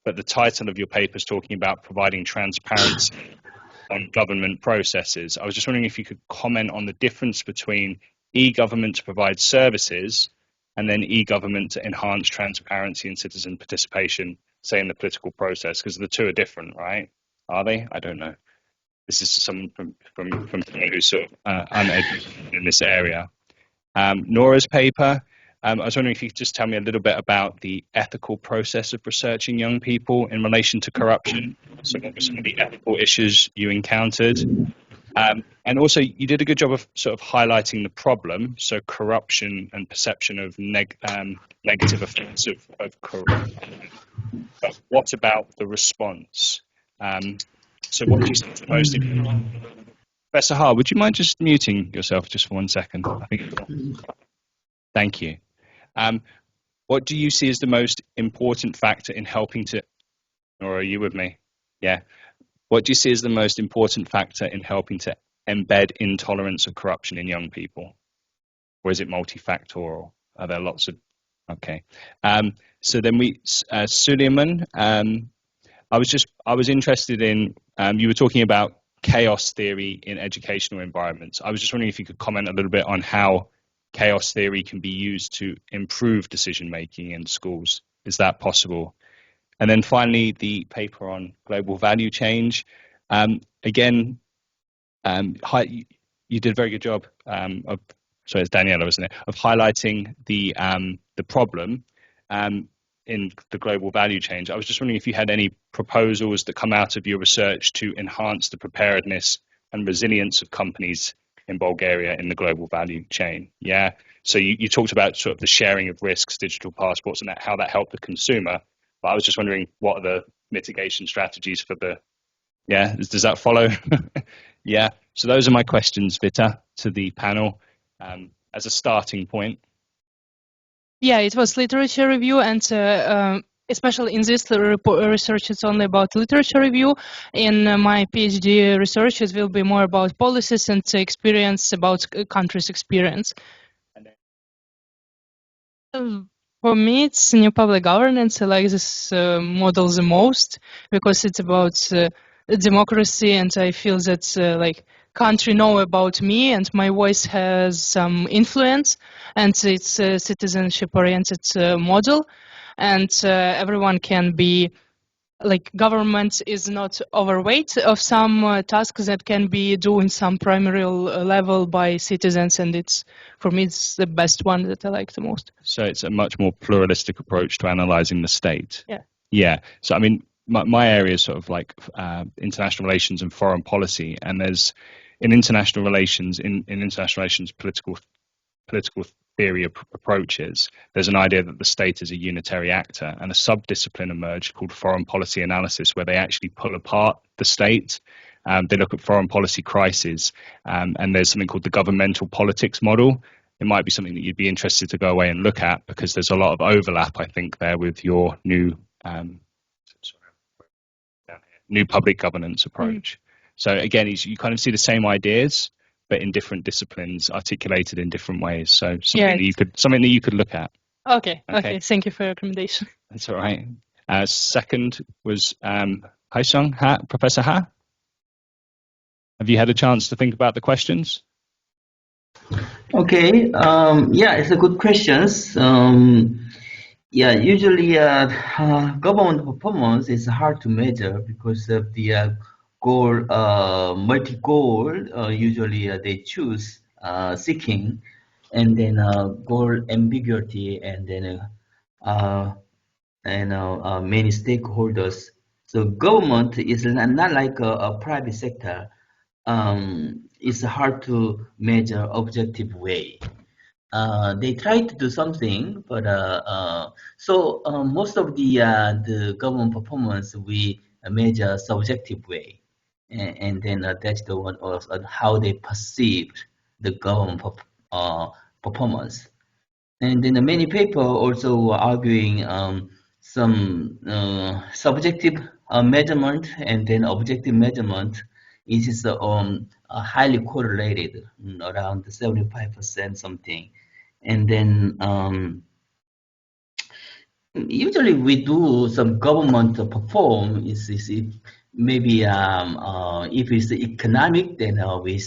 but the title of your paper is talking about providing transparency on government processes. I was just wondering if you could comment on the difference between e-government to provide services and then e-government to enhance transparency and citizen participation, say in the political process, because the 2 are different, right? Are they? I don't know. This is someone from someone who's sort of uneducated in this area. Nora's paper, I was wondering if you could just tell me a little bit about the ethical process of researching young people in relation to corruption. So what were some of the ethical issues you encountered? And also, you did a good job of sort of highlighting the problem, so corruption and perception of negative effects of corruption. But what about the response? So what do you think is the most important? Professor Ha, would you mind just muting yourself just for 1 second? Thank you. What do you see as the most important factor in helping to, or are you with me? Yeah. What do you see as the most important factor in helping to embed intolerance of corruption in young people? Or is it multifactorial? Are there lots of, okay. So then Suleiman, I was interested in, you were talking about chaos theory in educational environments. I was just wondering if you could comment a little bit on how chaos theory can be used to improve decision making in schools. Is that possible? And then finally, the paper on global value change. Again, you did a very good job it's Daniela, isn't it? Of highlighting the problem in the global value change. I was just wondering if you had any proposals that come out of your research to enhance the preparedness and resilience of companies in Bulgaria in the global value chain. Yeah. So you talked about sort of the sharing of risks, digital passports, and how that helped the consumer. But I was just wondering, what are the mitigation strategies for the? Yeah, does that follow? Yeah. So those are my questions, Vita, to the panel as a starting point. Yeah, it was literature review, and especially in this research, it's only about literature review. In my PhD research, it will be more about policies and experience about country's experience. For me, it's new public governance. I like this model the most because it's about democracy, and I feel that like country know about me and my voice has some influence, and it's a citizenship-oriented model, and everyone can be like government is not overweight of some tasks that can be done some primary level by citizens, and it's for me it's the best one that I like the most. So it's a much more pluralistic approach to analyzing the state. Yeah. Yeah. So I mean, my area is sort of like international relations and foreign policy, and there's in international relations political theory approaches, there's an idea that the state is a unitary actor, and a sub-discipline emerged called foreign policy analysis, where they actually pull apart the state. They look at foreign policy crises, and there's something called the governmental politics model. It might be something that you'd be interested to go away and look at, because there's a lot of overlap, I think, there with your new public governance approach. So again, you kind of see the same ideas, but in different disciplines, articulated in different ways. So something that you could look at. Okay. Thank you for your recommendation. That's all right. Second was Hyesong, Professor Ha. Have you had a chance to think about the questions? Okay. Yeah, it's a good questions. Yeah, usually government performance is hard to measure because of the goal, multi-goal. Usually they choose seeking, and then goal ambiguity, and then many stakeholders. So government is not like a private sector. It's hard to measure objective way. They try to do something, but most of the government performance we measure subjective way, and then that's the one of how they perceived the government performance. And then many people also arguing some subjective measurement and then objective measurement. It is highly correlated, around 75% something. And then usually we do some government perform is maybe if it's economic, then we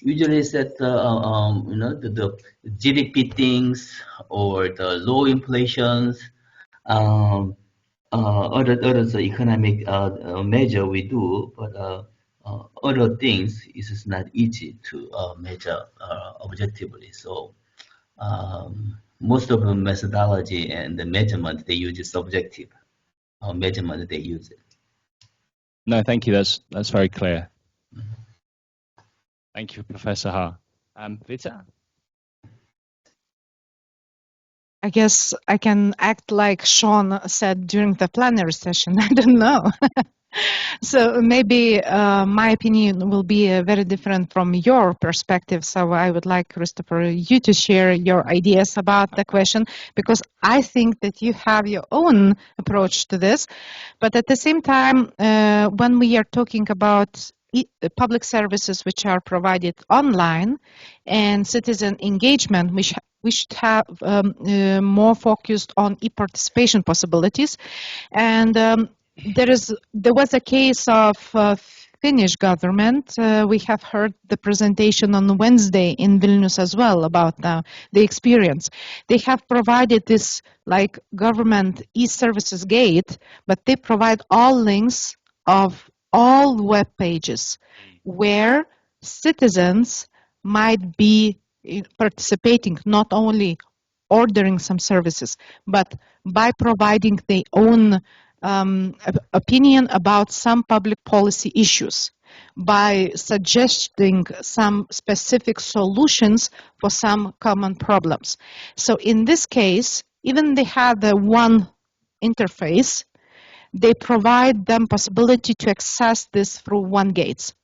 usually set the GDP things or the low inflations, other economic measure we do, but other things is not easy to measure objectively. So most of the methodology and the measurement they use is subjective measurement they use it. No, thank you. That's very clear. Thank you, Professor Ha. Vita? I guess I can act like Sean said during the plenary session. I don't know. So maybe my opinion will be very different from your perspective. So I would like, Christopher, you to share your ideas about the question, because I think that you have your own approach to this. But at the same time, when we are talking about public services which are provided online and citizen engagement, we should have more focused on e-participation possibilities. And there was a case of Finnish government. We have heard the presentation on Wednesday in Vilnius as well about the experience. They have provided this like government e-services gate, but they provide all links of all web pages where citizens might be participating, not only ordering some services, but by providing their own opinion about some public policy issues. by suggesting some specific solutions for some common problems. So in this case, even they have the one interface, they provide them possibility to access this through one gates.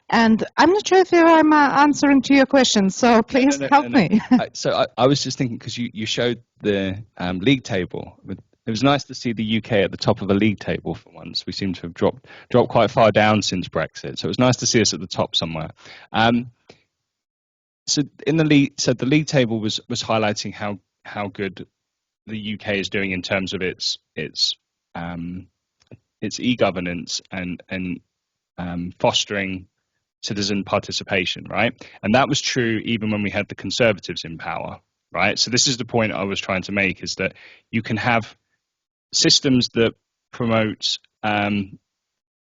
And I'm not sure if I'm answering to your question, so please help me. So I was just thinking, because you showed the league table. It was nice to see the UK at the top of a league table for once. We seem to have dropped quite far down since Brexit. So it was nice to see us at the top somewhere. So the league table was highlighting how good the UK is doing in terms of its e-governance and fostering citizen participation, right? And that was true even when we had the Conservatives in power, right? So this is the point I was trying to make, is that you can have systems that promote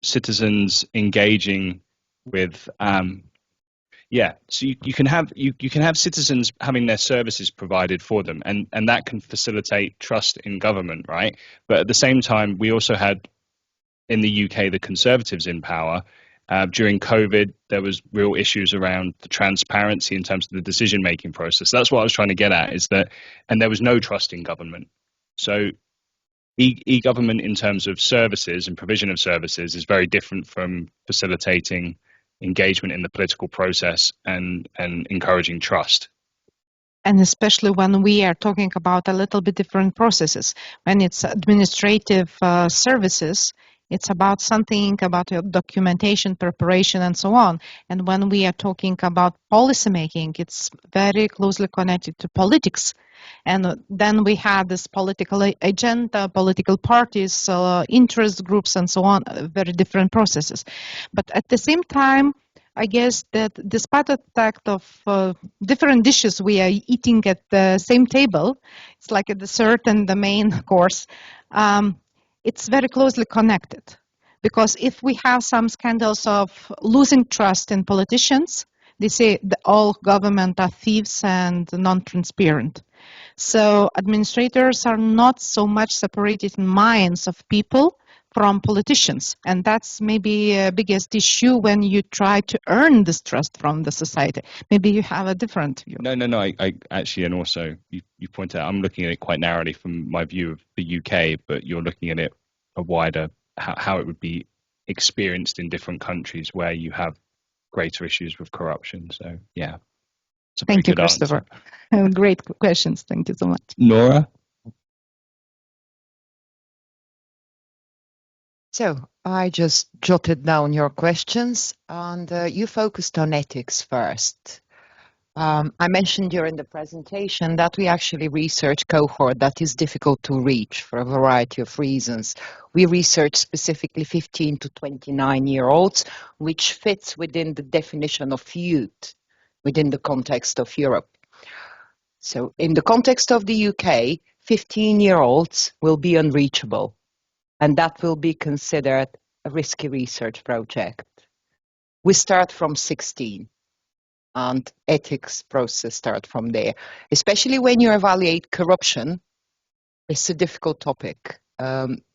citizens engaging with so you can have citizens having their services provided for them, and that can facilitate trust in government, right? But at the same time, we also had in the UK the Conservatives in power. During COVID, there was real issues around the transparency in terms of the decision-making process. That's what I was trying to get at, is that, and there was no trust in government. So e-government in terms of services and provision of services is very different from facilitating engagement in the political process and encouraging trust. And especially when we are talking about a little bit different processes. When it's administrative services, it's about something about your documentation, preparation, and so on. And when we are talking about policy making, it's very closely connected to politics. And then we have this political agenda, political parties, interest groups, and so on, very different processes. But at the same time, I guess that despite the fact of different dishes we are eating at the same table, it's like a dessert and the main course, it's very closely connected. Because if we have some scandals of losing trust in politicians, they say that all government are thieves and non-transparent. So administrators are not so much separated in minds of people from politicians. And that's maybe a biggest issue when you try to earn this trust from the society. Maybe you have a different view. No, I actually, and also you point out, I'm looking at it quite narrowly from my view of the UK, but you're looking at it a wider, how it would be experienced in different countries where you have greater issues with corruption. So, yeah. Thank you, Christopher. Great questions. Thank you so much. Nora? So I just jotted down your questions, and you focused on ethics first. I mentioned during the presentation that we actually research cohort that is difficult to reach for a variety of reasons. We research specifically 15 to 29-year-olds, which fits within the definition of youth within the context of Europe. So in the context of the UK, 15-year-olds will be unreachable, and that will be considered a risky research project. We start from 16. And ethics process start from there. Especially when you evaluate corruption, it's a difficult topic.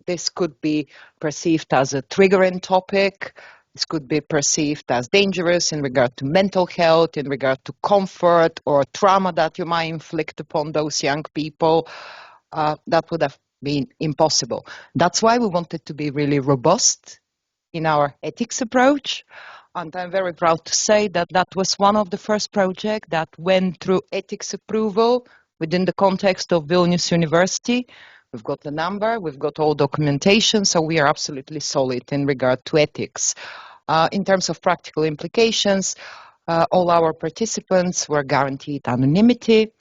This could be perceived as a triggering topic. This could be perceived as dangerous in regard to mental health, in regard to comfort or trauma that you might inflict upon those young people. That would have been impossible. That's why we wanted to be really robust in our ethics approach. And I'm very proud to say that that was one of the first projects that went through ethics approval within the context of Vilnius University. We've got the number, we've got all documentation, so we are absolutely solid in regard to ethics. In terms of practical implications, all our participants were guaranteed anonymity.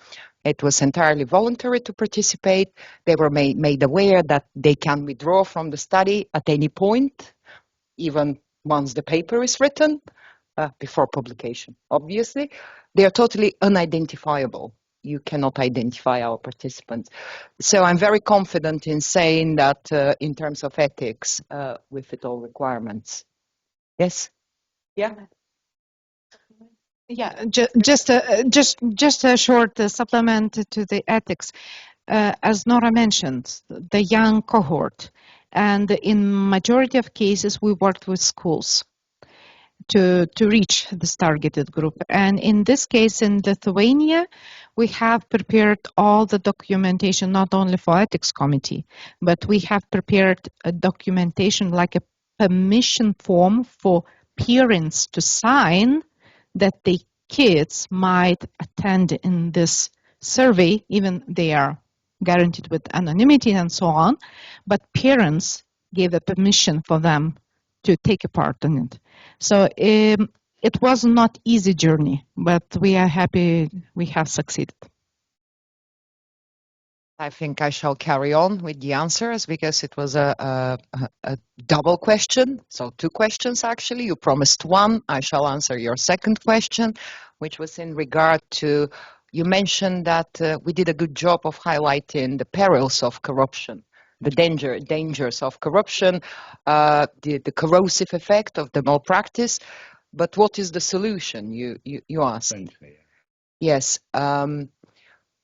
It was entirely voluntary to participate. They were made aware that they can withdraw from the study at any point, even once the paper is written, before publication, obviously. They are totally unidentifiable. You cannot identify our participants. So I'm very confident in saying that in terms of ethics, we fit all requirements. Yes? Yeah? Yeah, just a short supplement to the ethics. As Nora mentioned, the young cohort. And in majority of cases, we worked with schools. to reach this targeted group. And in this case, in Lithuania, we have prepared all the documentation, not only for ethics committee, but we have prepared a documentation like a permission form for parents to sign that the kids might attend in this survey, even they are guaranteed with anonymity and so on, but parents gave a permission for them to take a part in it. So it was not easy journey, but we are happy we have succeeded. I think I shall carry on with the answers because it was a double question. So 2 questions actually. You promised one. I shall answer your second question, which was in regard to, you mentioned that we did a good job of highlighting the perils of corruption, the dangers of corruption, the corrosive effect of the malpractice. But what is the solution, you asked? Yes.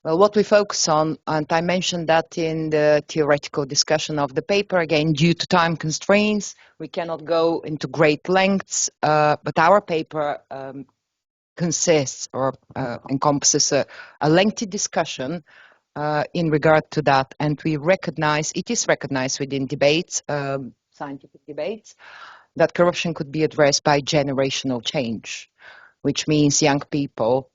Well, what we focus on, and I mentioned that in the theoretical discussion of the paper, again, due to time constraints, we cannot go into great lengths, but our paper consists or encompasses a lengthy discussion in regard to that, and it is recognized within debates, scientific debates, that corruption could be addressed by generational change, which means young people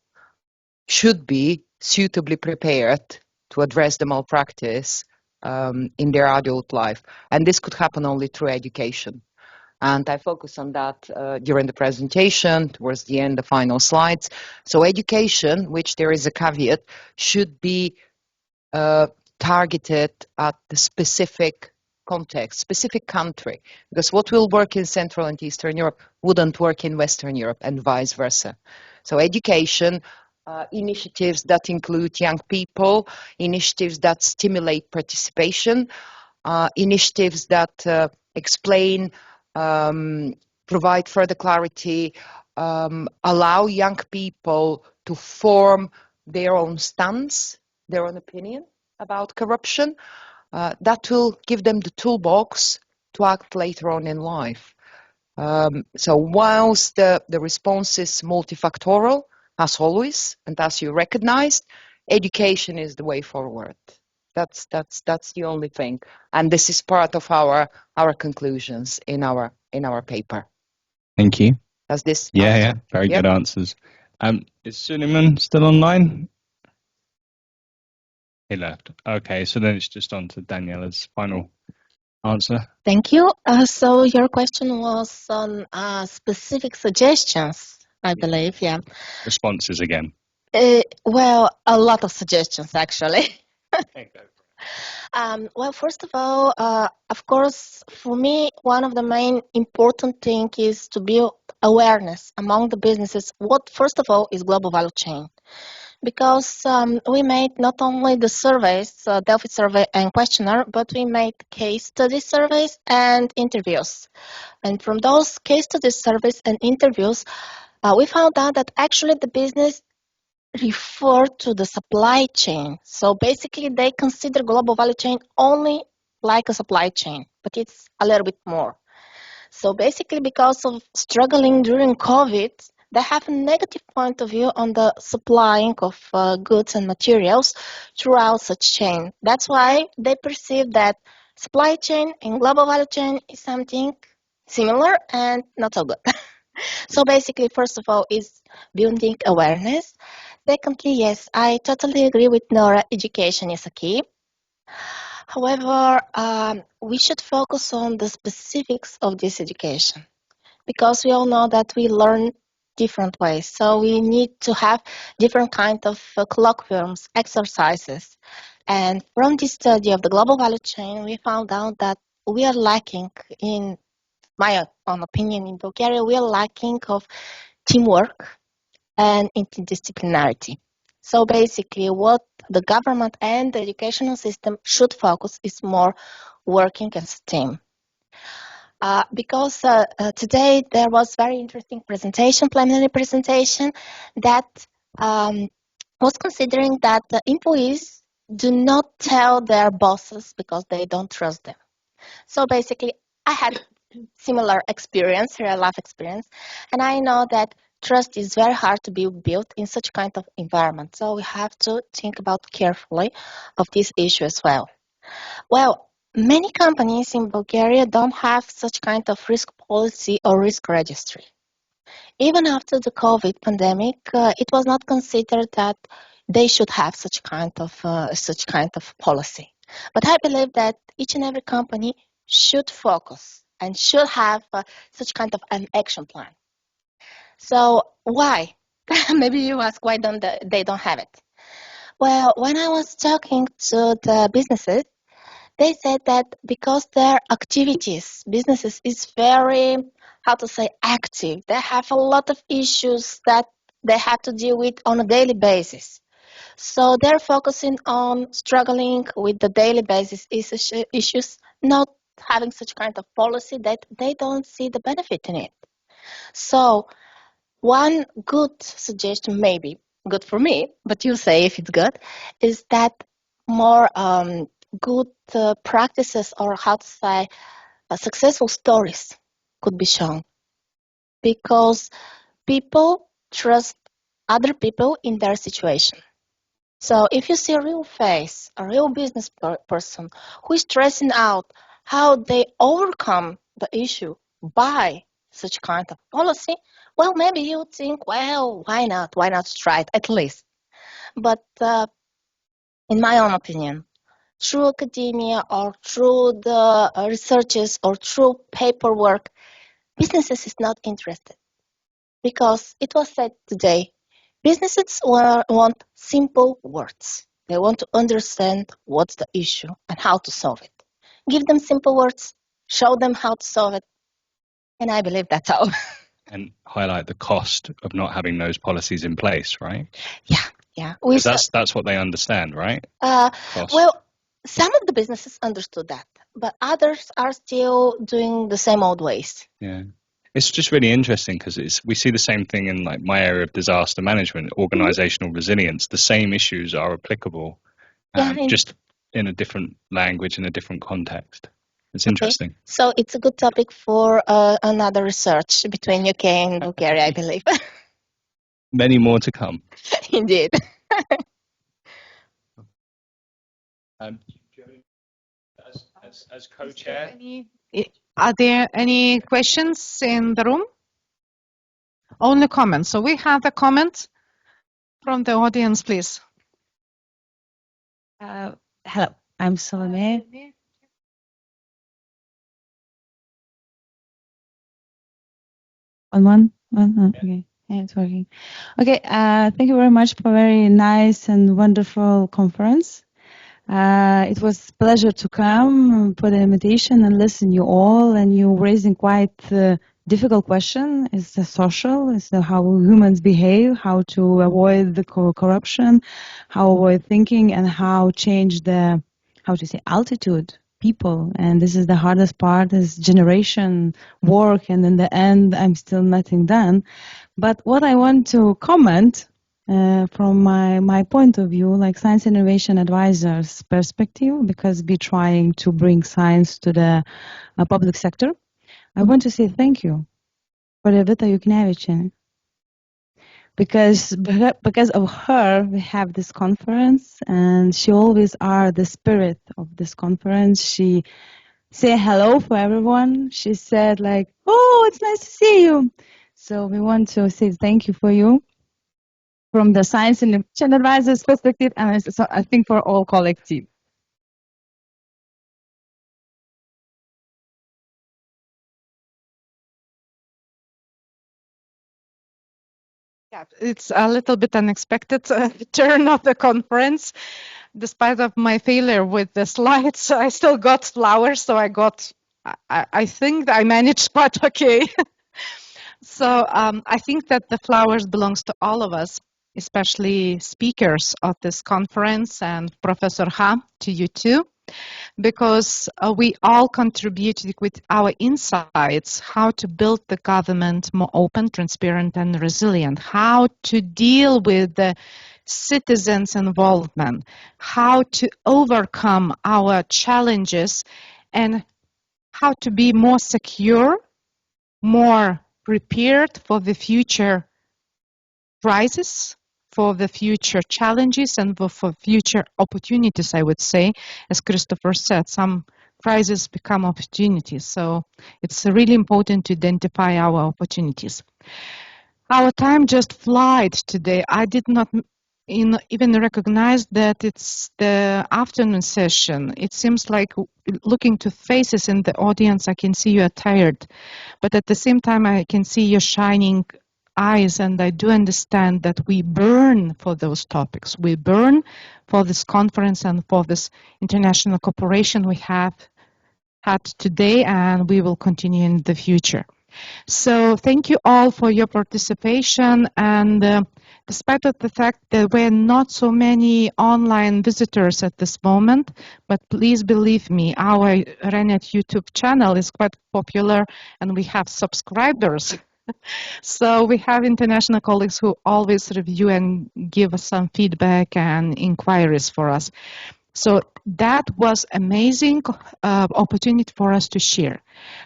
should be suitably prepared to address the malpractice in their adult life. And this could happen only through education. And I focus on that during the presentation, towards the end, the final slides. So education, which there is a caveat, should be targeted at the specific context, specific country, because what will work in Central and Eastern Europe wouldn't work in Western Europe and vice versa. So education, initiatives that include young people, initiatives that stimulate participation, initiatives that explain, provide further clarity, allow young people to form their own stance, their own opinion about corruption. That will give them the toolbox to act later on in life. So whilst the response is multifactorial, as always, and as you recognized, education is the way forward. That's the only thing, and this is part of our conclusions in our paper. Thank you. Does this? Yeah, very good answers. Is Suleiman still online? He left. Okay, so then it's just on to Daniela's final answer. Thank you. So your question was on specific suggestions, I believe, yeah. Responses again. Well, a lot of suggestions, actually. Well, first of all, of course, for me, one of the main important things is to build awareness among the businesses. What, first of all, is global value chain. Because we made not only the surveys, Delphi survey and questionnaire, but we made case study surveys and interviews. And from those case study surveys and interviews, we found out that actually the business refer to the supply chain. So basically they consider global value chain only like a supply chain, but it's a little bit more. So basically because of struggling during COVID, they have a negative point of view on the supplying of goods and materials throughout such chain. That's why they perceive that supply chain and global value chain is something similar and not so good. So basically, first of all, is building awareness. Secondly, yes, I totally agree with Nora, education is a key. However, we should focus on the specifics of this education because we all know that we learn different ways. So we need to have different kind of colloquiums, exercises. And from this study of the global value chain, we found out that we are lacking, in my own opinion, in Bulgaria, we are lacking of teamwork and interdisciplinarity. So basically what the government and the educational system should focus is more working as a team. Because today there was very interesting presentation, plenary presentation, that was considering that the employees do not tell their bosses because they don't trust them. So basically, I had similar experience, real life experience, and I know that trust is very hard to be built in such kind of environment. So we have to think about carefully of this issue as well. Well, many companies in Bulgaria don't have such kind of risk policy or risk registry. Even after the COVID pandemic, it was not considered that they should have such kind of policy. But I believe that each and every company should focus and should have such kind of an action plan. So why? Maybe you ask why they don't have it. Well, when I was talking to the businesses, they said that because their businesses is very, how to say, active. They have a lot of issues that they have to deal with on a daily basis. So they're focusing on struggling with the daily basis issues, not having such kind of policy that they don't see the benefit in it. So one good suggestion, maybe good for me, but you say if it's good, is that more good practices, or how to say, successful stories could be shown, because people trust other people in their situation. So if you see a real face, a real business person who is stressing out how they overcome the issue by such kind of policy, well, maybe you think, well, why not? Why not try it at least? But in my own opinion, through academia or through the researches or through paperwork, businesses is not interested. Because it was said today, businesses want simple words. They want to understand what's the issue and how to solve it. Give them simple words, show them how to solve it, and I believe that's all. And highlight the cost of not having those policies in place, right? Yeah. 'Cause that's what they understand, right? Well, some of the businesses understood that, but others are still doing the same old ways. Yeah. It's just really interesting because we see the same thing in like my area of disaster management, organizational resilience. The same issues are applicable, just in a different language, in a different context. It's interesting. Okay. So it's a good topic for another research between UK and Bulgaria, I believe. Many more to come. Indeed. As co-chair, Are there any questions in the room? Only comments. So we have a comment from the audience, please. Hello, I'm Salome. One. Okay. Yeah, it's working. Okay. Thank you very much for a very nice and wonderful conference. It was a pleasure to come for the invitation and listen you all, and you raising quite difficult question. It's the social, it's the how humans behave, how to avoid the corruption, how avoid thinking, and how change the, how to say, altitude people. And this is the hardest part, is generation work, and in the end I'm still nothing done. But what I want to comment from my point of view, like science innovation advisors perspective, because we're trying to bring science to the public sector, I want to say thank you for Vita Juknevičienė, because of her we have this conference, and she always are the spirit of this conference. She say hello for everyone. She said like, oh, it's nice to see you. So we want to say thank you for you from the science innovation advisors perspective, and so I think for all collective. Yeah, it's a little bit unexpected turn of the conference. Despite of my failure with the slides, I still got flowers, so I think I managed quite okay. So I think that the flowers belongs to all of us, especially speakers of this conference, and Professor Ha, to you too, because we all contributed with our insights how to build the government more open, transparent, and resilient, how to deal with the citizens' involvement, how to overcome our challenges, and how to be more secure, more prepared for the future crisis, for the future challenges, and for future opportunities, I would say. As Christopher said, some crises become opportunities. So it's really important to identify our opportunities. Our time just flies today. I did not even recognize that it's the afternoon session. It seems like, looking to faces in the audience, I can see you are tired. But at the same time, I can see your shining eyes, and I do understand that we burn for those topics. We burn for this conference and for this international cooperation we have had today, and we will continue in the future. So thank you all for your participation, and despite of the fact that there were not so many online visitors at this moment, but please believe me, our RENET YouTube channel is quite popular and we have subscribers. So we have international colleagues who always review and give us some feedback and inquiries for us. So that was amazing opportunity for us to share.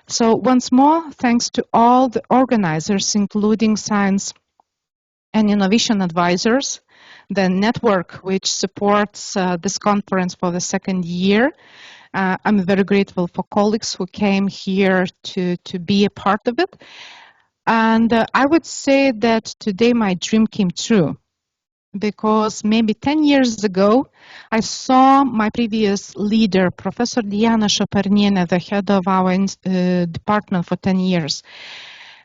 So once more, thanks to all the organizers, including Science and Innovation Advisors, the network which supports this conference for the second year. I'm very grateful for colleagues who came here to be a part of it. And I would say that today my dream came true, because maybe 10 years ago, I saw my previous leader, Professor Diana Šopernienė, the head of our department for 10 years,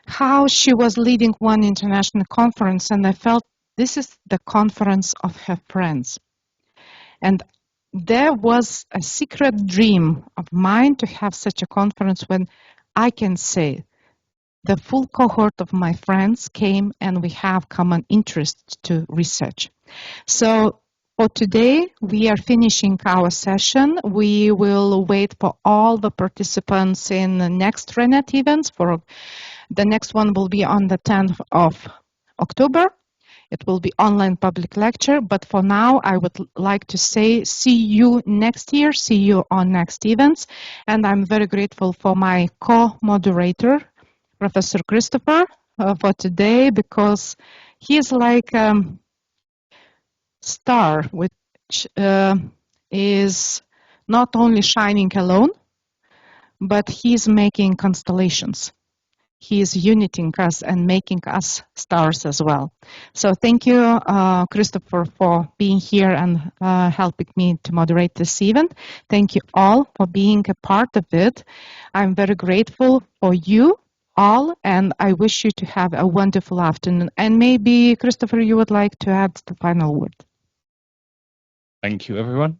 how she was leading one international conference, and I felt this is the conference of her friends. And there was a secret dream of mine to have such a conference when I can say the full cohort of my friends came and we have common interest to research. So for today, we are finishing our session. We will wait for all the participants in the next RENET events. For the next one will be on the 10th of October. It will be online public lecture, but for now, I would like to say see you next year, see you on next events. And I'm very grateful for my co-moderator, Professor Christopher, for today, because he is like a star, which is not only shining alone, but he's making constellations. He is uniting us and making us stars as well. So thank you, Christopher, for being here and helping me to moderate this event. Thank you all for being a part of it. I'm very grateful for you all, and I wish you to have a wonderful afternoon. And maybe, Christopher, you would like to add the final word. Thank you, everyone.